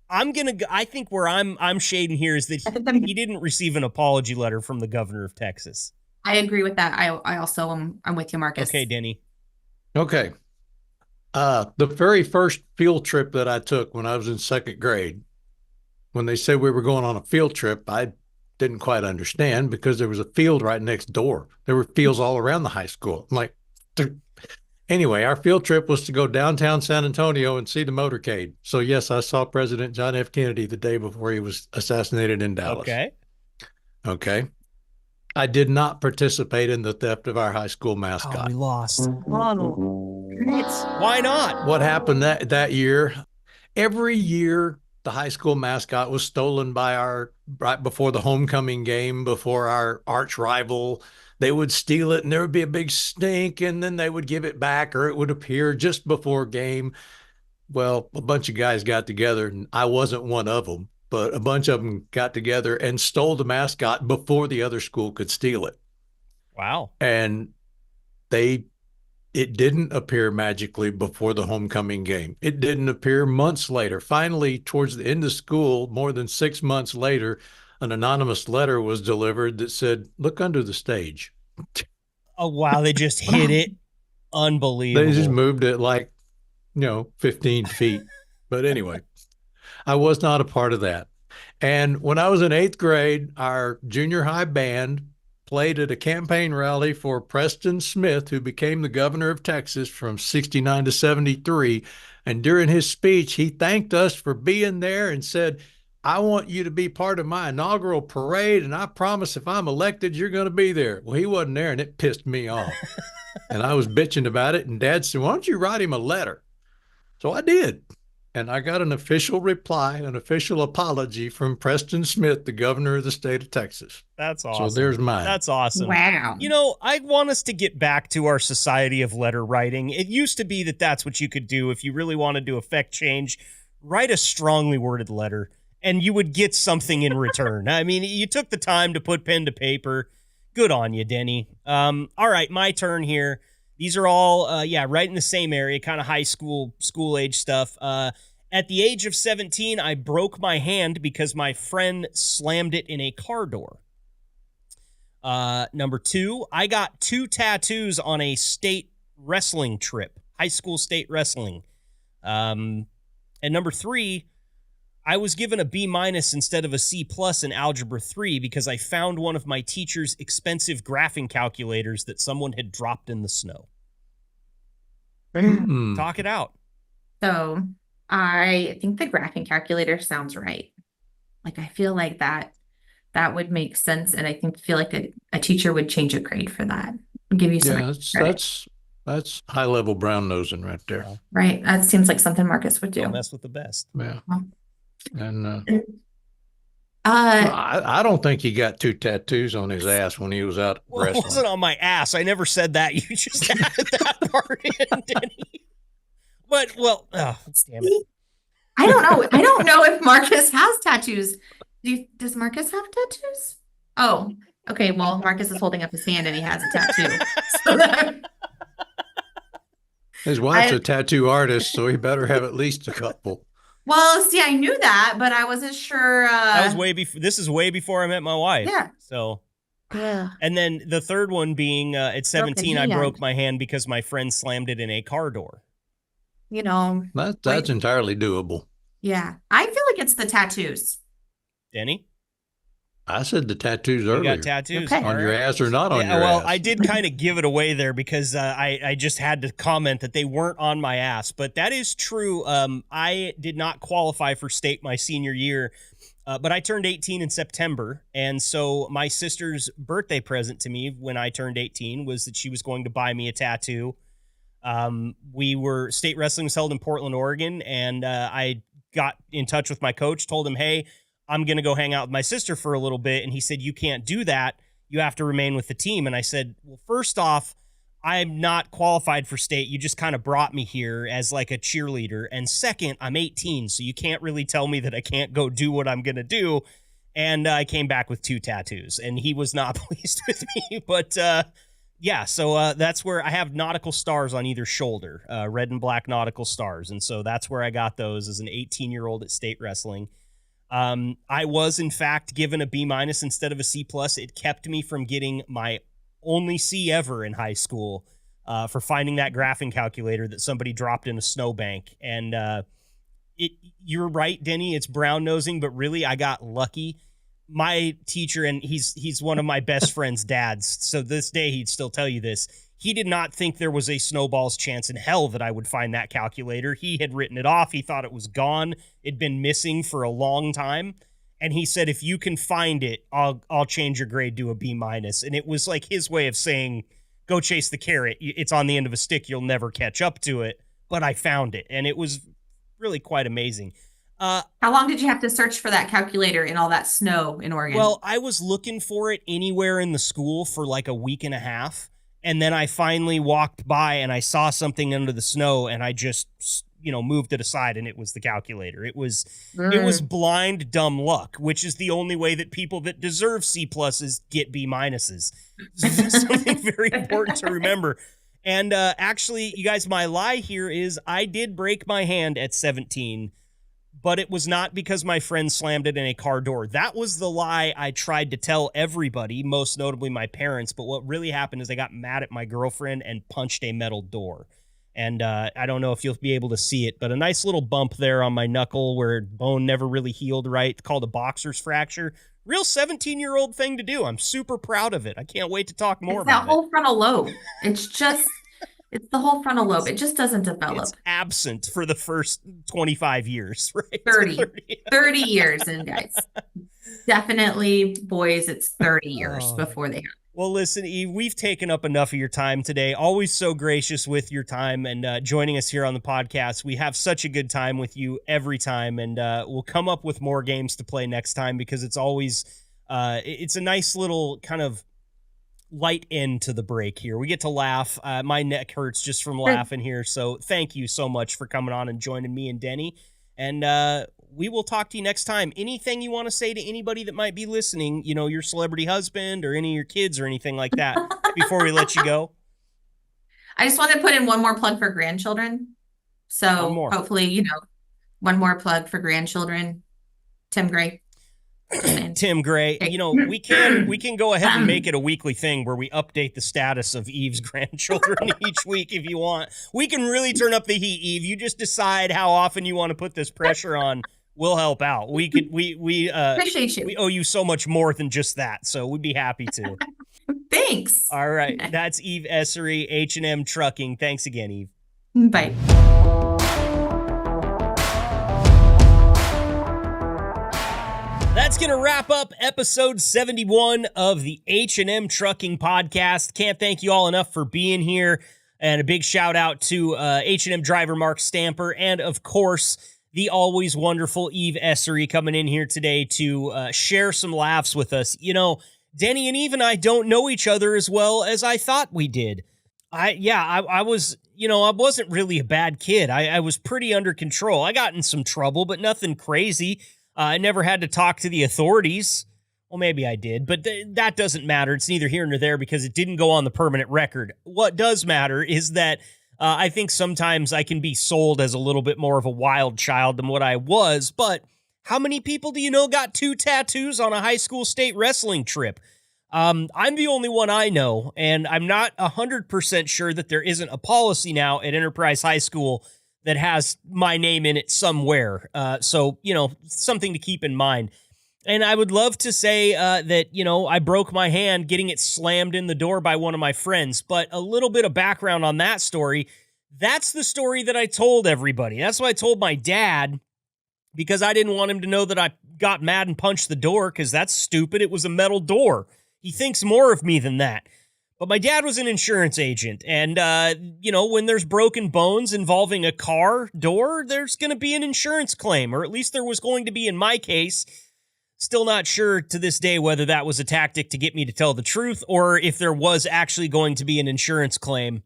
I think where I'm shading here is that he didn't receive an apology letter from the governor of Texas. I agree with that. I also I'm with you, Marcus. Okay, Denny. Okay. The very first field trip that I took when I was in second grade, when they said we were going on a field trip, I didn't quite understand because there was a field right next door. There were fields all around the high school. I'm like, anyway, our field trip was to go downtown San Antonio and see the motorcade. So yes, I saw President John F. Kennedy the day before he was assassinated in Dallas. Okay. I did not participate in the theft of our high school mascot. Oh, we lost. Why not? What happened that year? Every year, the high school mascot was stolen by right before the homecoming game, before our arch rival. They would steal it and there would be a big stink, and then they would give it back, or it would appear just before game. Well, a bunch of guys got together, and I wasn't one of them, but a bunch of them got together and stole the mascot before the other school could steal it. Wow. And it didn't appear magically before the homecoming game. It didn't appear months later. Finally, towards the end of school, more than 6 months later, an anonymous letter was delivered that said, "Look under the stage." Oh, wow. They just hid it. Unbelievable. They just moved it 15 feet. But anyway, I was not a part of that. And when I was in 8th grade, our junior high band played at a campaign rally for Preston Smith, who became the governor of Texas from 69 to 73. And during his speech, he thanked us for being there and said, "I want you to be part of my inaugural parade, and I promise if I'm elected, you're going to be there." Well, he wasn't there, and it pissed me off. And I was bitching about it, and Dad said, "Why don't you write him a letter?" So I did. And I got an official reply, an official apology from Preston Smith, the governor of the state of Texas. That's awesome. So there's mine. That's awesome. Wow. I want us to get back to our society of letter writing. It used to be that that's what you could do if you really wanted to affect change. Write a strongly worded letter, and you would get something in return. I mean, you took the time to put pen to paper. Good on you, Denny. All right, my turn here. These are all, right in the same area, kind of high school age stuff. At the age of 17, I broke my hand because my friend slammed it in a car door. Number 2, I got 2 tattoos on a state wrestling trip, high school state wrestling. And number 3, I was given a B- instead of a C+ in Algebra 3 because I found one of my teacher's expensive graphing calculators that someone had dropped in the snow. Talk it out. So I think the graphing calculator sounds right. Like, I feel like that would make sense. And I feel like a teacher would change a grade for that. Give you some. Yeah, that's high level brown nosing right there. Right. That seems like something Marcus would do. Don't mess with the best. Yeah. And I don't think he got 2 tattoos on his ass when he was out wrestling. It wasn't on my ass. I never said that. You just added that part in, Denny. But, damn it. I don't know. I don't know if Marcus has tattoos. Does Marcus have tattoos? Oh, okay. Well, Marcus is holding up his hand and he has a tattoo. His wife's a tattoo artist, so he better have at least a couple. Well, see, I knew that, but I wasn't sure. That was way before. This is way before I met my wife. Yeah. So. Yeah. And then the third one being at 17, I broke my hand because my friend slammed it in a car door. That's entirely doable. Yeah. I feel like it's the tattoos. Denny? I said the tattoos earlier. You got tattoos. Okay. On your ass or not on your ass? Well, I did kind of give it away there because I just had to comment that they weren't on my ass. But that is true. I did not qualify for state my senior year, but I turned 18 in September. And so my sister's birthday present to me when I turned 18 was that she was going to buy me a tattoo. State wrestling was held in Portland, Oregon, and I got in touch with my coach, told him, hey, I'm going to go hang out with my sister for a little bit. And he said, you can't do that. You have to remain with the team. And I said, well, first off, I'm not qualified for state. You just kind of brought me here as like a cheerleader. And second, I'm 18, so you can't really tell me that I can't go do what I'm going to do. And I came back with 2 tattoos, and he was not pleased with me. But yeah, so that's where I have nautical stars on either shoulder, red and black nautical stars. And so that's where I got those as an 18-year-old at state wrestling. I was, in fact, given a B- instead of a C+. It kept me from getting my only C ever in high school for finding that graphing calculator that somebody dropped in a snowbank. And you're right, Denny, it's brown nosing, but really I got lucky. My teacher, and he's one of my best friend's dads, so this day he'd still tell you this. He did not think there was a snowball's chance in hell that I would find that calculator. He had written it off. He thought it was gone. It'd been missing for a long time. And he said, if you can find it, I'll change your grade to a B-. And it was like his way of saying, go chase the carrot. It's on the end of a stick. You'll never catch up to it. But I found it, and it was really quite amazing. How long did you have to search for that calculator in all that snow in Oregon? Well, I was looking for it anywhere in the school for like a week and a half. And then I finally walked by and I saw something under the snow, and I just, moved it aside, and it was the calculator. It was blind, dumb luck, which is the only way that people that deserve C+ get B-. Something very important to remember. And actually, you guys, my lie here is I did break my hand at 17, but it was not because my friend slammed it in a car door. That was the lie I tried to tell everybody, most notably my parents. But what really happened is I got mad at my girlfriend and punched a metal door. And I don't know if you'll be able to see it, but a nice little bump there on my knuckle where bone never really healed right, called a boxer's fracture. Real 17-year-old thing to do. I'm super proud of it. I can't wait to talk more about it. It's that whole frontal lobe. It's the whole frontal lobe. It just doesn't develop. It's absent for the first 25 years, right? 30 years. And guys, definitely boys, it's 30 years before they have. Well, listen, Eve, we've taken up enough of your time today. Always so gracious with your time and joining us here on the podcast. We have such a good time with you every time, and we'll come up with more games to play next time because it's always it's a nice little kind of light end to the break here. We get to laugh. My neck hurts just from laughing here. So thank you so much for coming on and joining me and Denny. And we will talk to you next time. Anything you want to say to anybody that might be listening, your celebrity husband or any of your kids or anything like that before we let you go? I just want to put in one more plug for grandchildren. So hopefully, one more plug for grandchildren. Tim Gray. Tim Gray, we can go ahead and make it a weekly thing where we update the status of Eve's grandchildren each week if you want. We can really turn up the heat, Eve. You just decide how often you want to put this pressure on. We'll help out. We appreciate you. We owe you so much more than just that, so we'd be happy to. Thanks. All right, that's Eve Essary, H&M Trucking. Thanks again, Eve. Bye. That's going to wrap up episode 71 of the H&M Trucking Podcast. Can't thank you all enough for being here. And a big shout out to H&M driver Mark Stamper and, of course, the always wonderful Eve Essary coming in here today to share some laughs with us. Denny and Eve and I don't know each other as well as I thought we did. I was, I wasn't really a bad kid. I was pretty under control. I got in some trouble, but nothing crazy. I never had to talk to the authorities. Well, maybe I did, but that doesn't matter. It's neither here nor there because it didn't go on the permanent record. What does matter is that I think sometimes I can be sold as a little bit more of a wild child than what I was, but how many people do you know got 2 tattoos on a high school state wrestling trip? I'm the only one I know, and I'm not 100% sure that there isn't a policy now at Enterprise High School that has my name in it somewhere. So, something to keep in mind. And I would love to say that, I broke my hand getting it slammed in the door by one of my friends. But a little bit of background on that story. That's the story that I told everybody. That's what I told my dad because I didn't want him to know that I got mad and punched the door because that's stupid. It was a metal door. He thinks more of me than that. But my dad was an insurance agent, and, when there's broken bones involving a car door, there's going to be an insurance claim, or at least there was going to be in my case. Still not sure to this day whether that was a tactic to get me to tell the truth or if there was actually going to be an insurance claim.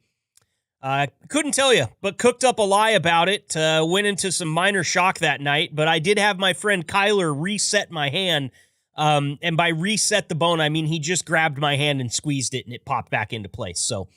Couldn't tell you, but cooked up a lie about it. Went into some minor shock that night, but I did have my friend Kyler reset my hand. And by reset the bone, I mean he just grabbed my hand and squeezed it and it popped back into place. So,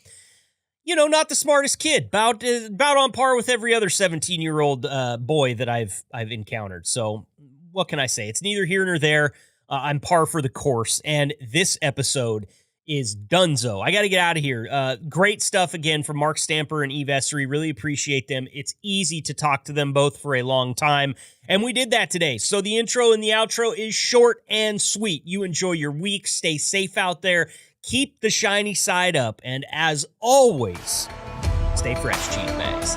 not the smartest kid, about on par with every other 17-year-old boy that I've encountered. So what can I say? It's neither here nor there. I'm par for the course, and this episode is donezo. I got to get out of here. Great stuff again from Mark Stamper and Eve Essary. Really appreciate them. It's easy to talk to them both for a long time, and we did that today. So the intro and the outro is short and sweet. You enjoy your week. Stay safe out there. Keep the shiny side up, and as always, stay fresh, cheese bags.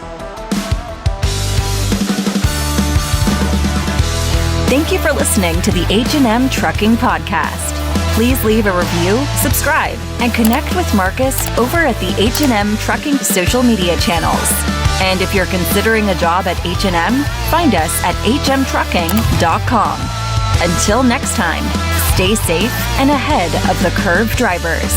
Thank you for listening to the H&M Trucking Podcast. Please leave a review, subscribe, and connect with Marcus over at the H&M Trucking social media channels. And if you're considering a job at H&M, find us at hmtrucking.com. Until next time, stay safe and ahead of the curve drivers.